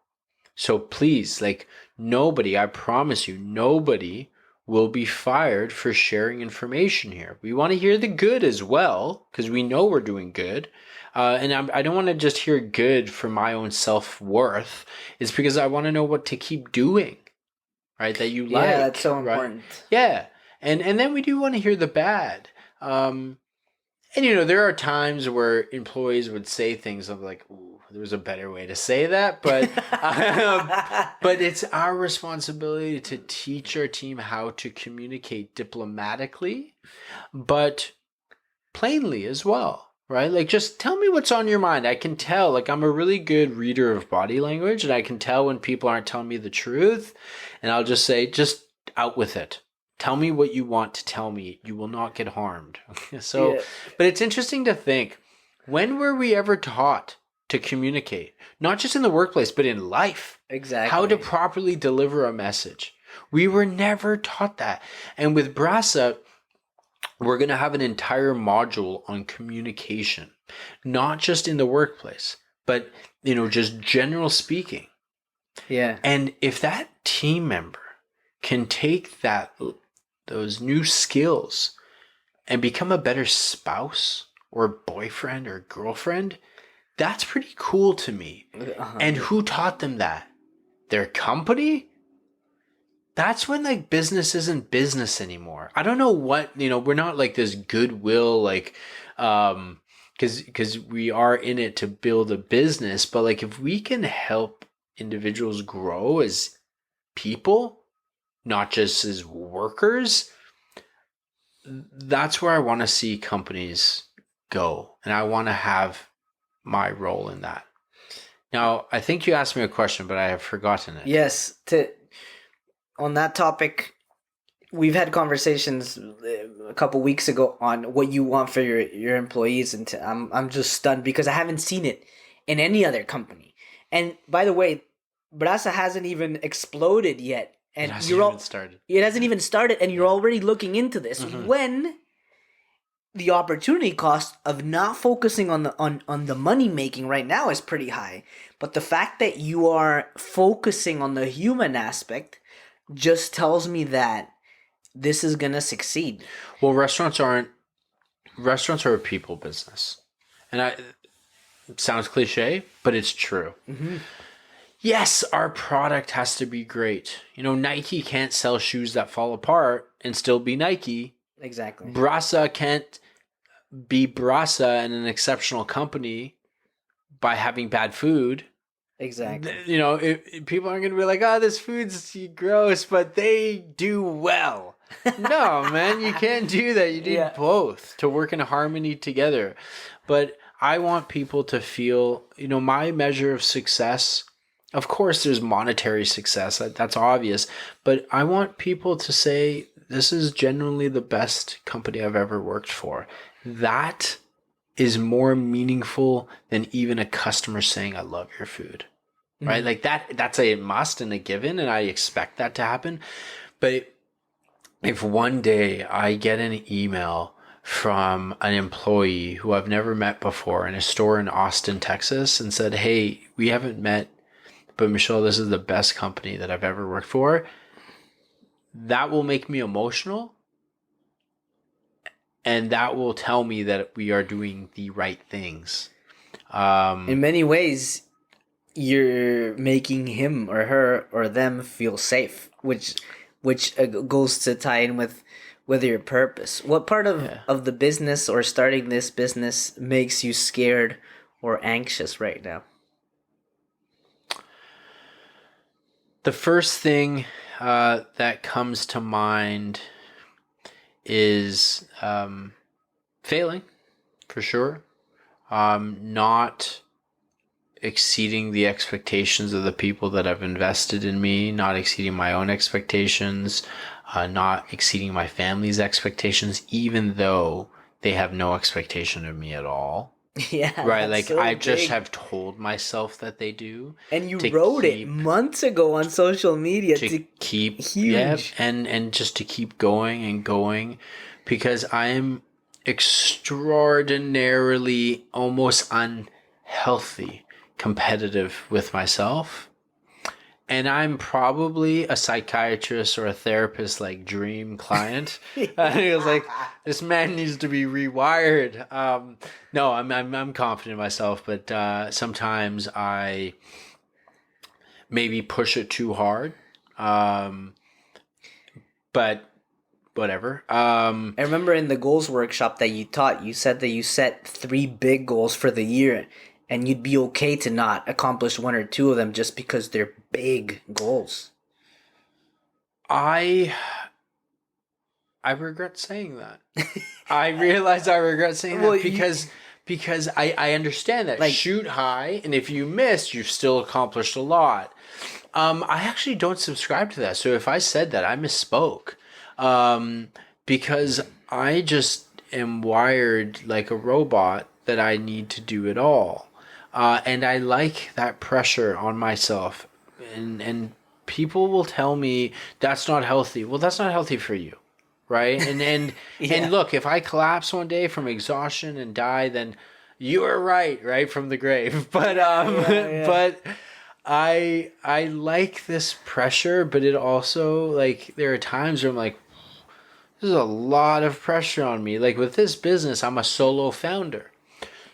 So please, like, nobody, I promise you, nobody will be fired for sharing information here. We want to hear the good as well, because we know we're doing good. And I don't want to just hear good for my own self-worth. It's because I want to know what to keep doing, right? That you like. Yeah, that's so right? important. Yeah. And then we do want to hear the bad. And, there are times where employees would say things of like, ooh, there was a better way to say that. But, but it's our responsibility to teach our team how to communicate diplomatically, but plainly as well. Right? Like, just tell me what's on your mind. I can tell, like, I'm a really good reader of body language, and I can tell when people aren't telling me the truth. And I'll just say, just out with it. Tell me what you want to tell me. You will not get harmed. So, but it's interesting to think, when were we ever taught to communicate? Not just in the workplace, but in life. Exactly. How to properly deliver a message. We were never taught that. And with Brasa, we're going to have an entire module on communication, not just in the workplace, but, just general speaking. Yeah. And if that team member can take those new skills and become a better spouse or boyfriend or girlfriend, that's pretty cool to me. Uh-huh. And who taught them that? Their company? That's when, like, business isn't business anymore. I don't know what, we're not like this goodwill, like, because we are in it to build a business. But, like, if we can help individuals grow as people, not just as workers, that's where I want to see companies go. And I want to have my role in that. Now, I think you asked me a question, but I have forgotten it. Yes. On that topic, we've had conversations a couple weeks ago on what you want for your employees, and I'm just stunned because I haven't seen it in any other company. And by the way, Brasa hasn't even exploded yet, and it hasn't even started. It hasn't even started, and you're already looking into this. Mm-hmm. When the opportunity cost of not focusing on the money making right now is pretty high, but the fact that you are focusing on the human aspect just tells me that this is gonna succeed. Well, restaurants are a people business, and it sounds cliche, but it's true. Mm-hmm. Yes, our product has to be great. Nike can't sell shoes that fall apart and still be Nike. Exactly. Brasa can't be Brasa and an exceptional company by having bad food. Exactly. People aren't going to be like, oh, this food's gross, but they do well. No, man, you can't do that. You need both to work in harmony together. But I want people to feel, my measure of success, of course, there's monetary success. That's obvious. But I want people to say, this is genuinely the best company I've ever worked for. That is more meaningful than even a customer saying, I love your food. Right? Mm-hmm. Like that's a must and a given, and I expect that to happen. But if one day I get an email from an employee who I've never met before in a store in Austin, Texas, and said, hey, we haven't met, but Michel, this is the best company that I've ever worked for, that will make me emotional. And that will tell me that we are doing the right things. In many ways, you're making him or her or them feel safe, which goes to tie in with your purpose. What part of the business or starting this business makes you scared or anxious right now? The first thing that comes to mind is failing, for sure. Not exceeding the expectations of the people that have invested in me, not exceeding my own expectations, not exceeding my family's expectations, even though they have no expectation of me at all. Yeah, right? that's Like so I just big. have told myself that they do And you to wrote it keep months ago on social media to to keep yeah, huge. and just to keep going and going, because I am extraordinarily almost unhealthy competitive with myself. And I'm probably a psychiatrist or a therapist like dream client. He was like, this man needs to be rewired. No, I'm confident in myself, but sometimes I maybe push it too hard. Um, but whatever. I remember in the goals workshop that you taught, you said that you set 3 big goals for the year and you'd be okay to not accomplish 1 or 2 of them just because they're big goals. I regret saying that. I realize I regret saying that Well, because I understand that. Like- Shoot high, and if you miss, you've still accomplished a lot. I actually don't subscribe to that. So if I said that, I misspoke. Because I just am wired like a robot that I need to do it all. And I like that pressure on myself. And people will tell me that's not healthy. Well, that's not healthy for you. Right. Yeah. And look, if I collapse one day from exhaustion and die, then you are right from the grave. But Yeah. but I like this pressure, but it also, like, there are times where I'm like, there's a lot of pressure on me. Like with this business, I'm a solo founder.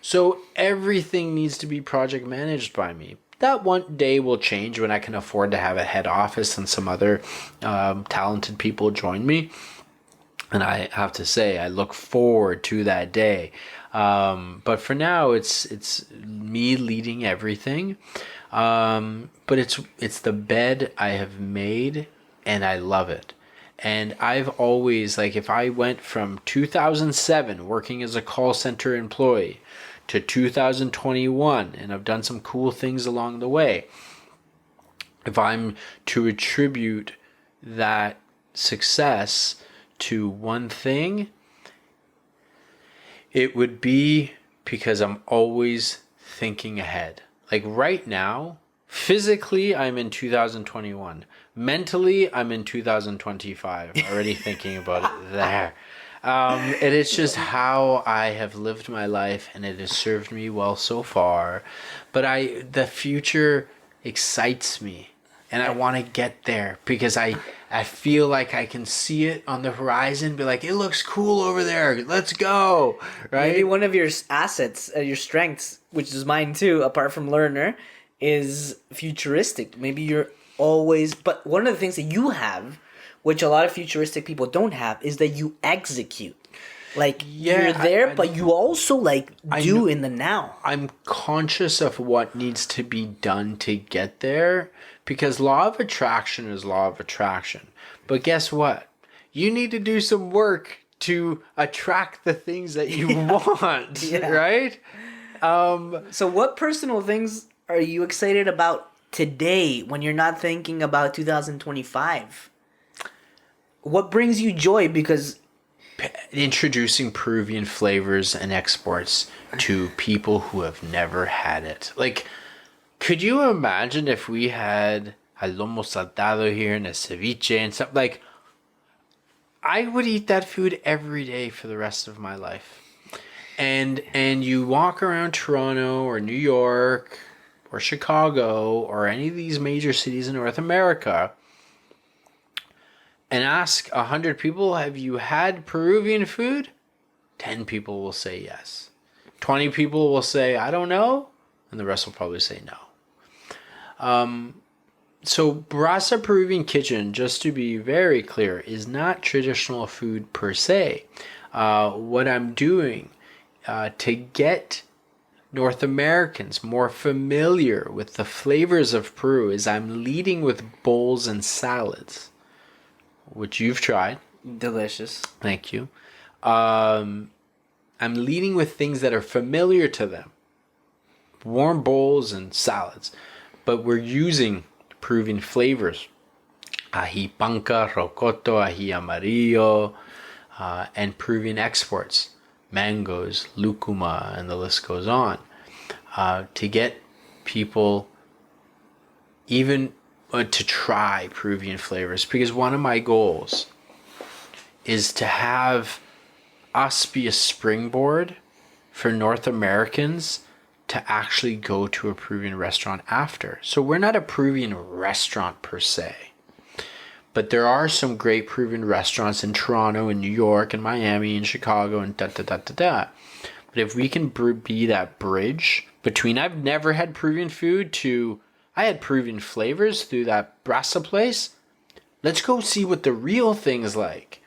So everything needs to be project managed by me. That one day will change when I can afford to have a head office and some other talented people join me. And I have to say, I look forward to that day. But for now, it's me leading everything. But it's the bed I have made, and I love it. And I've always, like, if I went from 2007 working as a call center employee to 2021, and I've done some cool things along the way, if I'm to attribute that success to one thing, it would be because I'm always thinking ahead. Like right now, physically, I'm in 2021. Mentally, I'm in 2025. Already thinking about it there. And it's just how I have lived my life, and it has served me well so far. But the future excites me, and I want to get there because I feel like I can see it on the horizon, be like, it looks cool over there. Let's go. Right? Maybe one of your assets, your strengths, which is mine too, apart from learner, is futuristic. Maybe you're always, but one of the things that you have, which a lot of futuristic people don't have, is that you execute. Like, you're there, but you also like do in the now. I'm conscious of what needs to be done to get there, because law of attraction is law of attraction. But guess what? You need to do some work to attract the things that you want, right? So what personal things are you excited about today when you're not thinking about 2025? What brings you joy? Because introducing Peruvian flavors and exports to people who have never had it. Like, could you imagine if we had a lomo saltado here and a ceviche and stuff? Like, I would eat that food every day for the rest of my life. And you walk around Toronto or New York or Chicago or any of these major cities in North America and ask 100 people, have you had Peruvian food? 10 people will say yes. 20 people will say, I don't know. And the rest will probably say no. So Brasa Peruvian Kitchen, just to be very clear, is not traditional food per se. What I'm doing to get North Americans more familiar with the flavors of Peru is I'm leading with bowls and salads, which you've tried. delicious. Thank you. I'm leading with things that are familiar to them. Warm bowls and salads. But we're using Peruvian flavors. Ají panca, rocoto, ají amarillo, and Peruvian exports. mangoes, lucuma, and the list goes on. To get people even to try Peruvian flavors, because one of my goals is to have us be a springboard for North Americans to actually go to a Peruvian restaurant after. So we're not a Peruvian restaurant per se, but there are some great Peruvian restaurants in Toronto and New York and Miami and Chicago and da. But if we can be that bridge between, I've never had Peruvian food to, I had Peruvian flavors through that Brasa place. Let's go see what the real thing is like.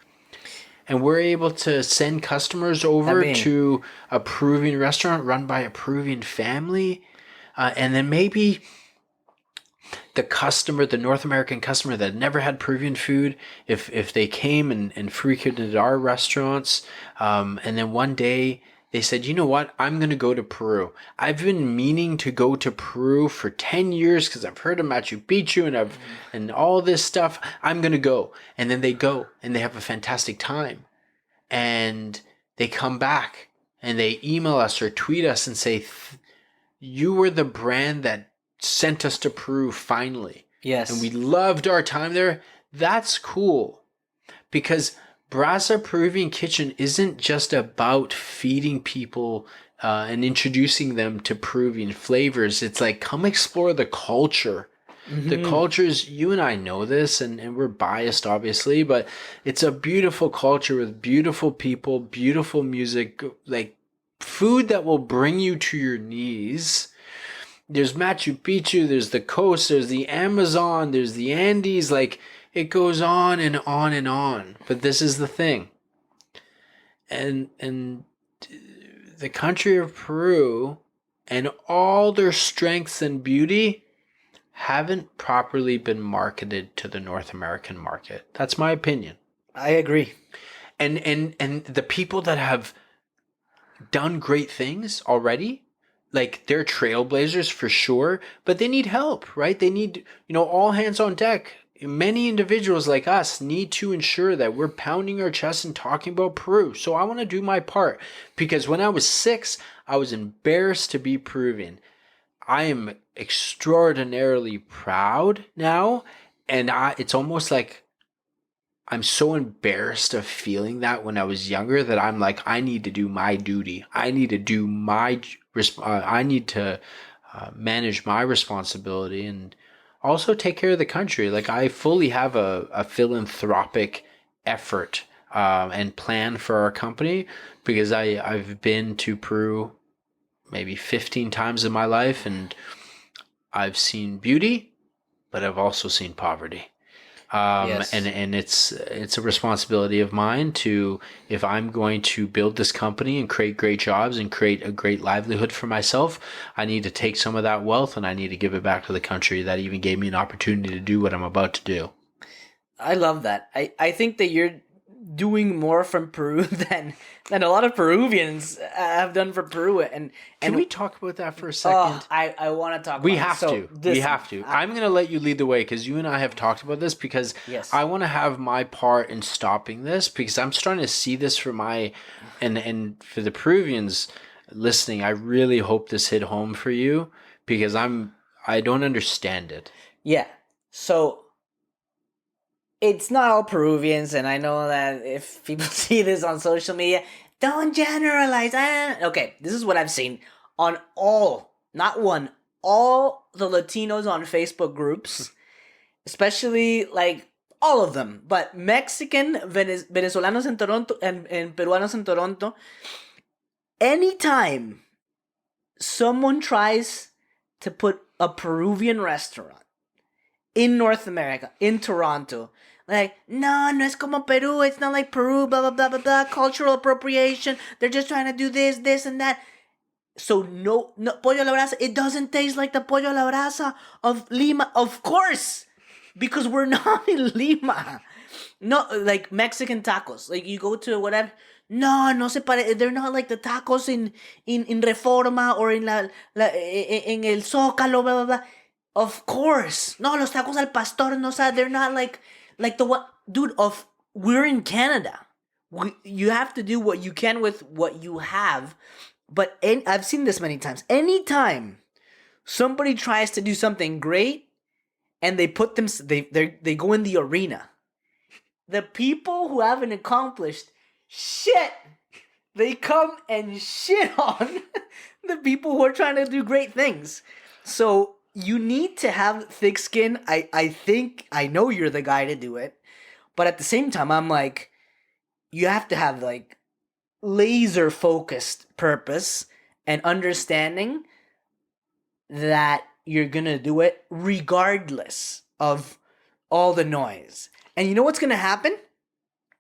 And we're able to send customers over to a Peruvian restaurant run by a Peruvian family. And then maybe the customer, the North American customer that never had Peruvian food, if they came and frequented our restaurants, and then one day they said, you know what, I'm going to go to Peru. I've been meaning to go to Peru for 10 years because I've heard of Machu Picchu and all this stuff. I'm going to go. And then they go and they have a fantastic time. And they come back and they email us or tweet us and say, you were the brand that sent us to Peru finally. Yes. And we loved our time there. That's cool. Because Brasa Peruvian Kitchen isn't just about feeding people and introducing them to Peruvian flavors. It's like, come explore the culture. Mm-hmm. The cultures, you and I know this, and we're biased, obviously, but it's a beautiful culture with beautiful people, beautiful music, like food that will bring you to your knees. There's Machu Picchu, there's the coast, there's the Amazon, there's the Andes, like it goes on and on and on. But this is the thing. And the country of Peru and all their strengths and beauty haven't properly been marketed to the North American market. That's my opinion. I agree. And the people that have done great things already, like they're trailblazers for sure, but they need help, right? They need, all hands on deck. Many individuals like us need to ensure that we're pounding our chest and talking about Peru. So I want to do my part, because when I was 6, I was embarrassed to be Peruvian. I am extraordinarily proud now, and it's almost like I'm so embarrassed of feeling that when I was younger that I'm like, I need to do my duty. I need to do I need to manage my responsibility and also take care of the country. Like I fully have a philanthropic effort and plan for our company, because I've been to Peru maybe 15 times in my life, and I've seen beauty, but I've also seen poverty. Yes. And it's a responsibility of mine to, if I'm going to build this company and create great jobs and create a great livelihood for myself, I need to take some of that wealth and I need to give it back to the country that even gave me an opportunity to do what I'm about to do. I love that. I think that you're doing more from Peru than a lot of Peruvians have done for Peru. And can we talk about that for a second? I want to talk we about have it. We have to. I'm going to let you lead the way, because you and I have talked about this, because yes. I want to have my part in stopping this, because I'm starting to see this for and for the Peruvians listening. I really hope this hit home for you, because I don't understand it. Yeah. So it's not all Peruvians, and I know that if people see this on social media, don't generalize. Okay, this is what I've seen on all the Latinos on Facebook groups, especially like all of them, but Mexican, Venezolanos in Toronto, and Peruanos in Toronto. Anytime someone tries to put a Peruvian restaurant in North America, in Toronto, like, no es como Peru, it's not like Peru, blah, blah, blah, blah, blah, cultural appropriation, they're just trying to do this, and that. So, no, pollo a la brasa, it doesn't taste like the pollo a la brasa of Lima, of course, because we're not in Lima. No, like Mexican tacos, like you go to whatever, no se pare, they're not like the tacos in Reforma or in en el Zócalo, blah, blah, blah. Of course. No, los tacos al pastor, no, they're not like the what, dude, we're in Canada. you have to do what you can with what you have. But I've seen this many times. Anytime somebody tries to do something great and they go in the arena, the people who haven't accomplished shit, they come and shit on the people who are trying to do great things. So you need to have thick skin. I know you're the guy to do it. But at the same time, I'm like, you have to have like laser focused purpose and understanding that you're gonna do it regardless of all the noise. And you know what's gonna happen?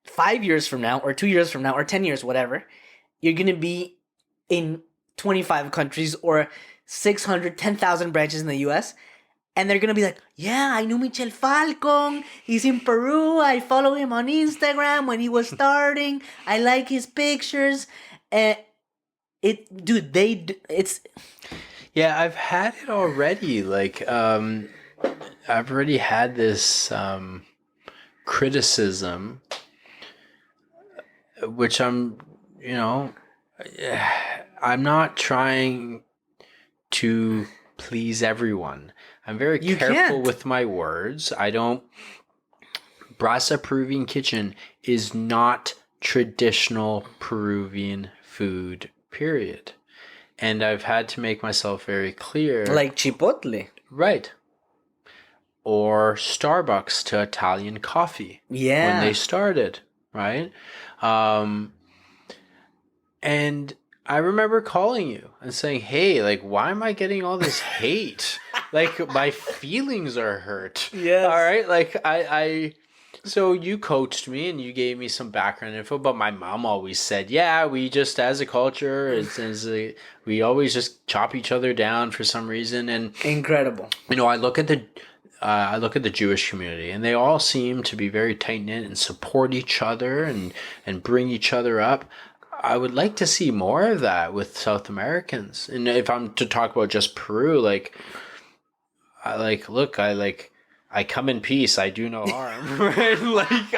5 years from now, or 2 years from now, or 10 years, whatever, you're gonna be in 25 countries or 10,000 branches in the US. And they're gonna be like, yeah, I knew Michel Falcon. He's in Peru. I follow him on Instagram when he was starting. I like his pictures. It's. Yeah, I've had it already. Like, I've already had this criticism, which I'm not trying to please everyone. I'm very careful with my words. Brasa Peruvian kitchen is not traditional Peruvian food, period. And I've had to make myself very clear. Like Chipotle. Right. Or Starbucks to Italian coffee. Yeah. When they started, right? And I remember calling you and saying, hey, like, why am I getting all this hate? Like, my feelings are hurt. Yes. All right? Like, so you coached me and you gave me some background info, but my mom always said, yeah, we just, as a culture, we always just chop each other down for some reason. And incredible. I look at the Jewish community, and they all seem to be very tight-knit and support each other and bring each other up. I would like to see more of that with South Americans. And if I'm to talk about just Peru, I come in peace. I do no harm. Right? Like,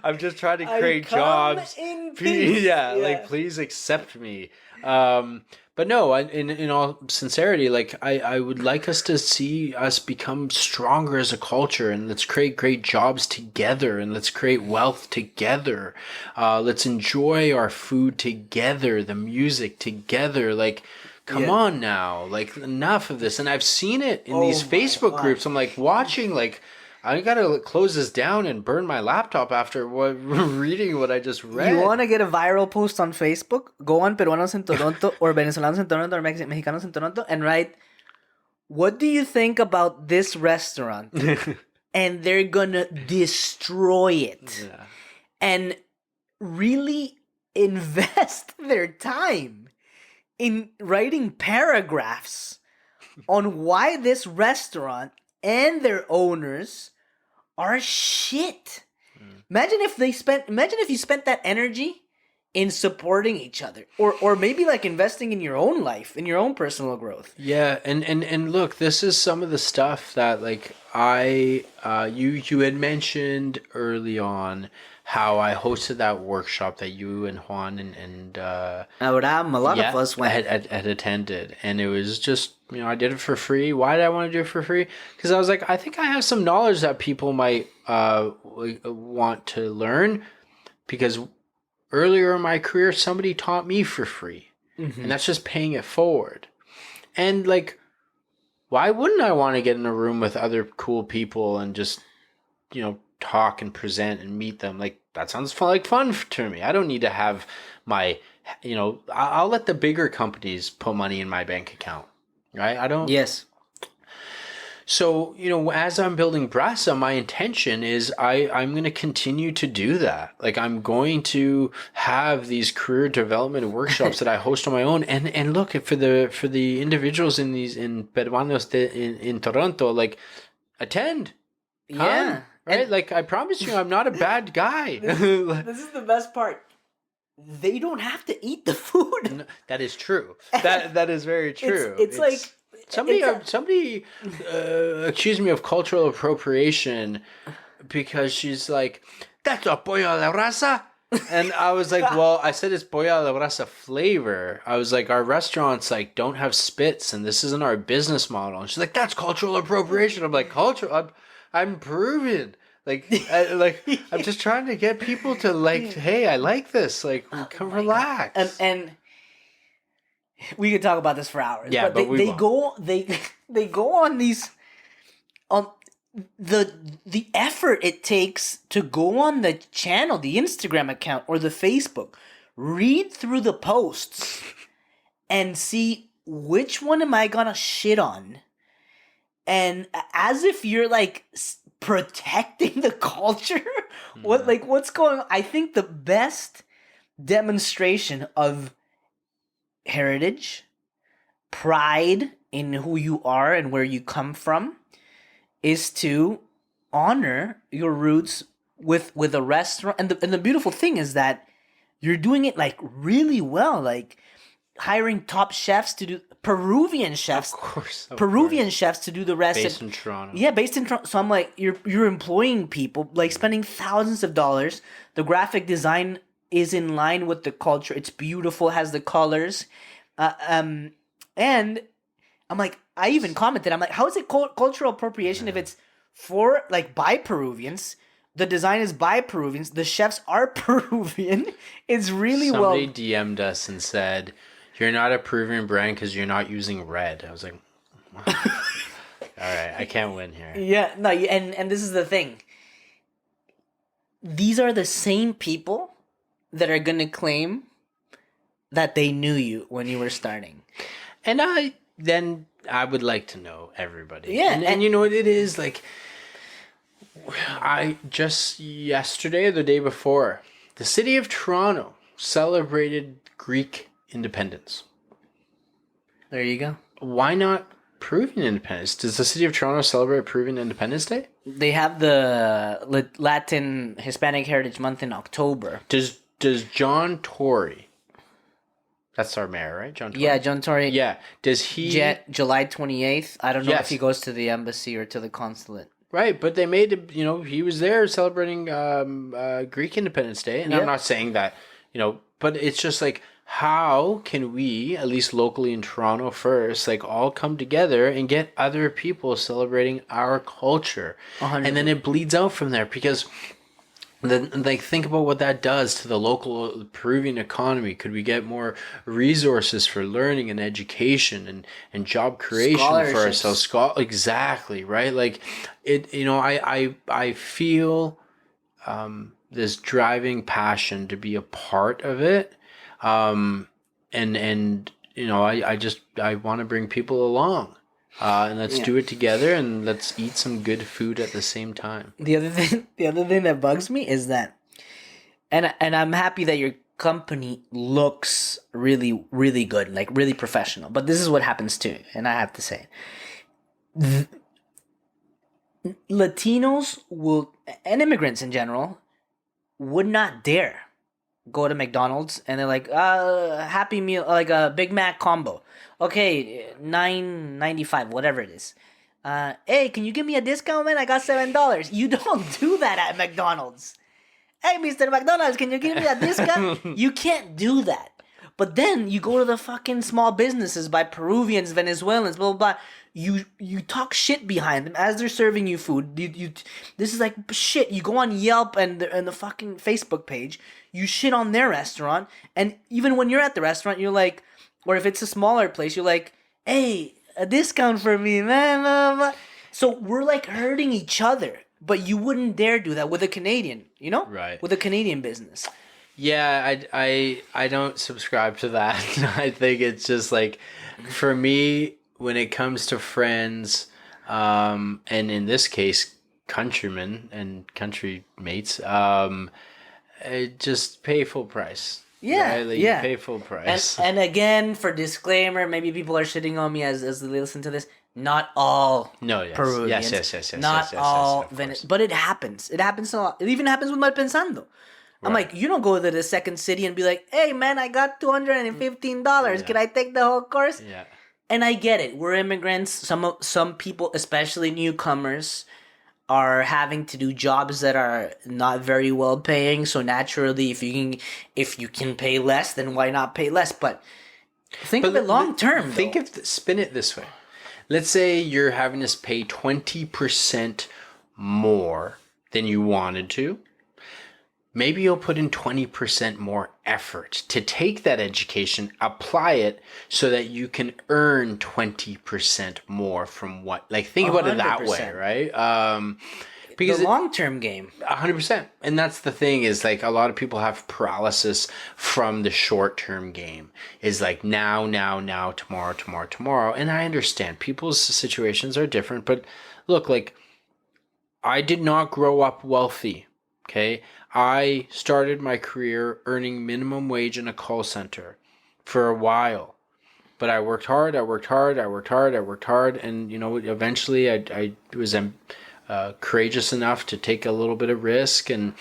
I'm just trying to create jobs. In peace. Yeah, like, please accept me. But no, in all sincerity, like, I would like us to see us become stronger as a culture, and let's create great jobs together, and let's create wealth together. Let's enjoy our food together, the music together. Like, come on now, like, enough of this. And I've seen it in these Facebook groups. I'm like watching, like, I gotta close this down and burn my laptop after reading what I just read. You want to get a viral post on Facebook? Go on Peruanos en Toronto or Venezolanos en Toronto or Mexicanos en Toronto and write, what do you think about this restaurant? And they're gonna destroy it. Yeah. And really invest their time in writing paragraphs on why this restaurant and their owners are shit. Imagine if you spent that energy in supporting each other, or maybe like investing in your own life, in your own personal growth. Yeah, and look, this is some of the stuff that, like, you had mentioned early on how I hosted that workshop that you and Juan and Abraham, a lot of us went. had attended, and it was just, I did it for free. Why did I want to do it for free? Because I was like, I think I have some knowledge that people might want to learn, because earlier in my career, somebody taught me for free, and that's just paying it forward. And, like, why wouldn't I want to get in a room with other cool people and just, talk and present and meet them? Like, that sounds fun to me. I don't need to have my, I'll let the bigger companies put money in my bank account, right? I don't. Yes. So, as I'm building Brasa, my intention is I'm going to continue to do that. Like, I'm going to have these career development workshops that I host on my own. And look, for the individuals in Peruanos in Toronto, like, attend. Come, yeah. Right? Like, I promise you, I'm not a bad guy. This is the best part. They don't have to eat the food. No, that is true. That is very true. It's like... Somebody accused me of cultural appropriation because she's like, that's a pollo de raza. And I was like, well, I said it's pollo a la brasa flavor. I was like, our restaurants like don't have spits, and this isn't our business model. And she's like, that's cultural appropriation. I'm like, I'm Peruvian. I'm just trying to get people to like, hey, I like this. Like, come relax. And we could talk about this for hours. Yeah, but they go on these the effort it takes to go on the channel, the Instagram account or the Facebook, read through the posts and see which one am I gonna shit on, and as if you're like protecting the culture. What's going on? I think the best demonstration of heritage, pride in who you are and where you come from, is to honor your roots with a restaurant. And the beautiful thing is that you're doing it like really well, like hiring top chefs to do Peruvian chefs. Of course. Peruvian chefs to do the rest. Based in Toronto. Yeah, based in Toronto. So I'm like, you're employing people, like spending thousands of dollars. The graphic design is in line with the culture. It's beautiful, has the colors. And I'm like, I even commented, I'm like, how is it cultural appropriation if it's by Peruvians? The design is by Peruvians. The chefs are Peruvian. It's really Somebody DM'd us and said, you're not a Peruvian brand because you're not using red. I was like, all right, I can't win here. Yeah, no, and this is the thing. These are the same people that are going to claim that they knew you when you were starting. And I would like to know everybody. Yeah. And you know what it is? Like, I just yesterday or the day before, the city of Toronto celebrated Greek independence. There you go. Why not Peruvian independence? Does the city of Toronto celebrate Peruvian Independence Day? They have the Latin Hispanic Heritage Month in October. Does John Tory, that's our mayor, right? John Tory? Yeah, John Tory. Yeah. Does he... July 28th. I don't know Yes. if he goes to the embassy or to the consulate. Right, but they made it, he was there celebrating Greek Independence Day. And I'm not saying that, but it's just like, how can we, at least locally in Toronto first, like all come together and get other people celebrating our culture? 100%. And then it bleeds out from there, because then, like, think about what that does to the local Peruvian economy. Could we get more resources for learning and education and job creation for ourselves? Exactly, right? Like, I feel this driving passion to be a part of it. I want to bring people along. And let's do it together, and let's eat some good food at the same time. The other thing that bugs me is that, and I'm happy that your company looks really, really good, like really professional. But this is what happens too, and I have to say, Latinos and immigrants in general would not dare go to McDonald's and they're like, Happy Meal, like a Big Mac combo. Okay, $9.95, whatever it is. Hey, can you give me a discount, man? I got $7. You don't do that at McDonald's. Hey, Mr. McDonald's, can you give me a discount? You can't do that. But then you go to the fucking small businesses by Peruvians, Venezuelans, blah, blah, blah. You talk shit behind them as they're serving you food. This is like shit. You go on Yelp and the fucking Facebook page. You shit on their restaurant. And even when you're at the restaurant, you're like, or if it's a smaller place, you're like, hey, a discount for me, man. Blah, blah. So we're like hurting each other. But you wouldn't dare do that with a Canadian, Right. With a Canadian business. Yeah, I don't subscribe to that. I think it's just like, for me, when it comes to friends, and in this case, countrymen and country mates, just pay full price. Yeah, right? Like, yeah. You pay full price. And again, for disclaimer, maybe people are shitting on me as they listen to this. Not all Peruvians. Yes. Not all Venice. But it happens. It happens a lot. It even happens with Malpensando. I'm like, you don't go to the second city and be like, hey, man, I got $215. Can I take the whole course? Yeah. And I get it. We're immigrants. Some people, especially newcomers, are having to do jobs that are not very well paying. So naturally, if you can pay less, then why not pay less? But think of it long term. Spin it this way. Let's say you're having to pay 20% more than you wanted to. Maybe you'll put in 20% more effort to take that education, apply it so that you can earn 20% more from what, like, think about it that way, right? Because the long-term game. 100%. And that's the thing is, like, a lot of people have paralysis from the short-term game. Is like now, tomorrow. And I understand people's situations are different, but look, like, I did not grow up wealthy, okay? I started my career earning minimum wage in a call center for a while. But I worked hard, and, you know, eventually I was courageous enough to take a little bit of risk, and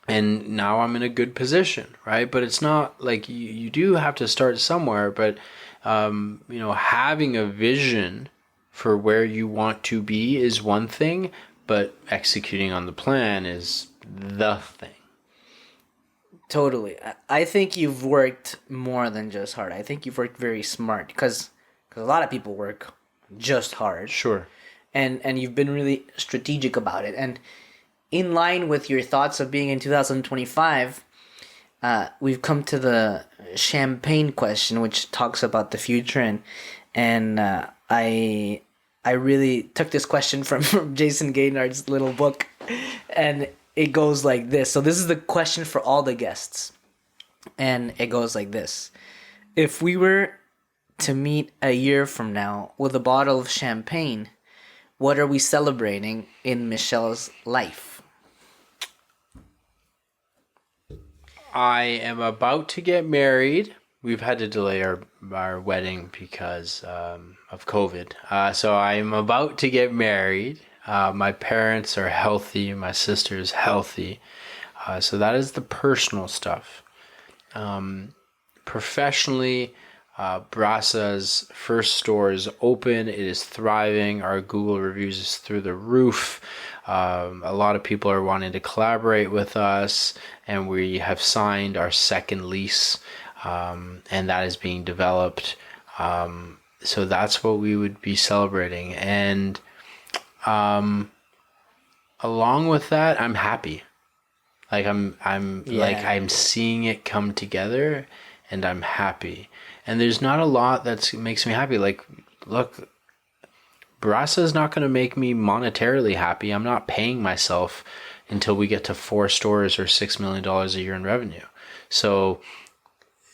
now I'm in a good position, right? But it's not like you do have to start somewhere, but you know, having a vision for where you want to be is one thing, but executing on the plan is the thing. Totally. I think you've worked more than just hard. I think you've worked very smart because a lot of people work just hard. Sure. And you've been really strategic about it. And in line with your thoughts of being in 2025, we've come to the champagne question, which talks about the future. And I really took this question from Jason Gaynard's little book, and it goes like this. So this is the question for all the guests, and it goes like this: if we were to meet a year from now with a bottle of champagne, what are we celebrating in Michel's life? I am about to get married. We've had to delay our wedding because of COVID. So I am about to get married. My parents are healthy. My sister is healthy. So that is the personal stuff. Professionally, Brasa's first store is open. It is thriving. Our Google reviews is through the roof. A lot of people are wanting to collaborate with us, and we have signed our second lease, and that is being developed. So that's what we would be celebrating. And along with that, I'm happy. Like I'm seeing it come together, and I'm happy. And there's not a lot that makes me happy. Like, look, Brasa is not going to make me monetarily happy. I'm not paying myself until we get to 4 stores or $6 million a year in revenue. So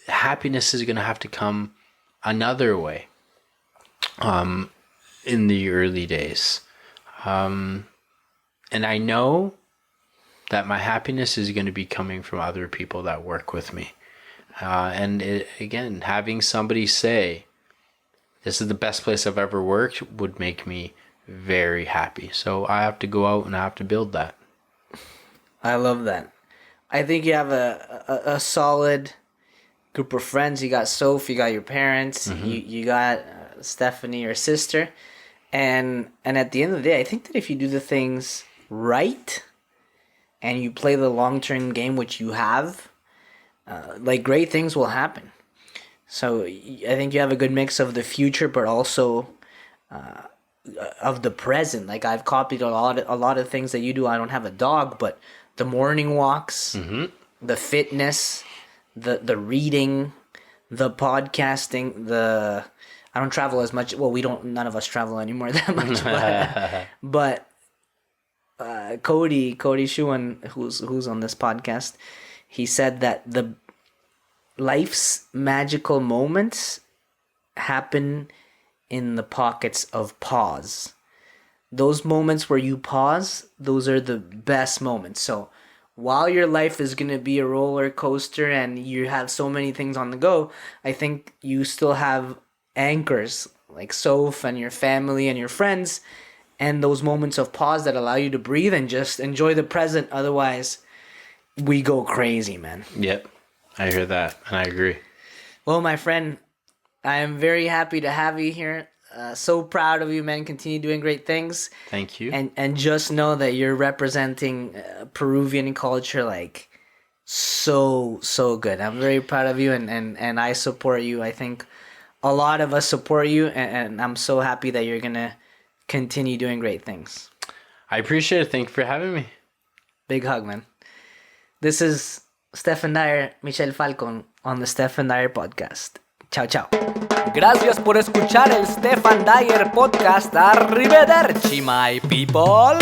happiness is going to have to come another way in the early days. And I know that my happiness is going to be coming from other people that work with me. Again, having somebody say, this is the best place I've ever worked, would make me very happy. So I have to go out and I have to build that. I love that. I think you have a solid group of friends. You got Soph, you got your parents, you got Stephanie, your sister. And at the end of the day, I think that if you do the things right and you play the long-term game, which you have, like, great things will happen. So I think you have a good mix of the future, but also of the present. Like, I've copied a lot of things that you do. I don't have a dog, but the morning walks, the fitness, the reading, the podcasting, I don't travel as much. Well, none of us travel anymore that much. But Cody Schuan, who's on this podcast, he said that the life's magical moments happen in the pockets of pause. Those moments where you pause, those are the best moments. So while your life is going to be a roller coaster and you have so many things on the go, I think you still have anchors like Soph and your family and your friends, and those moments of pause that allow you to breathe and just enjoy the present. Otherwise, we go crazy, man. Yep, I hear that, and I agree. Well, my friend, I am very happy to have you here. So proud of you, man. Continue doing great things. Thank you. And just know that you're representing Peruvian culture like so good. I'm very proud of you, and I support you. I think a lot of us support you, and I'm so happy that you're gonna continue doing great things. I appreciate it. Thank you for having me. Big hug, man. This is Stephan Dyer, Michel Falcon on the Stephan Dyer Podcast. Ciao, ciao. Gracias por escuchar el Stephan Dyer Podcast. Arrivederci, my people.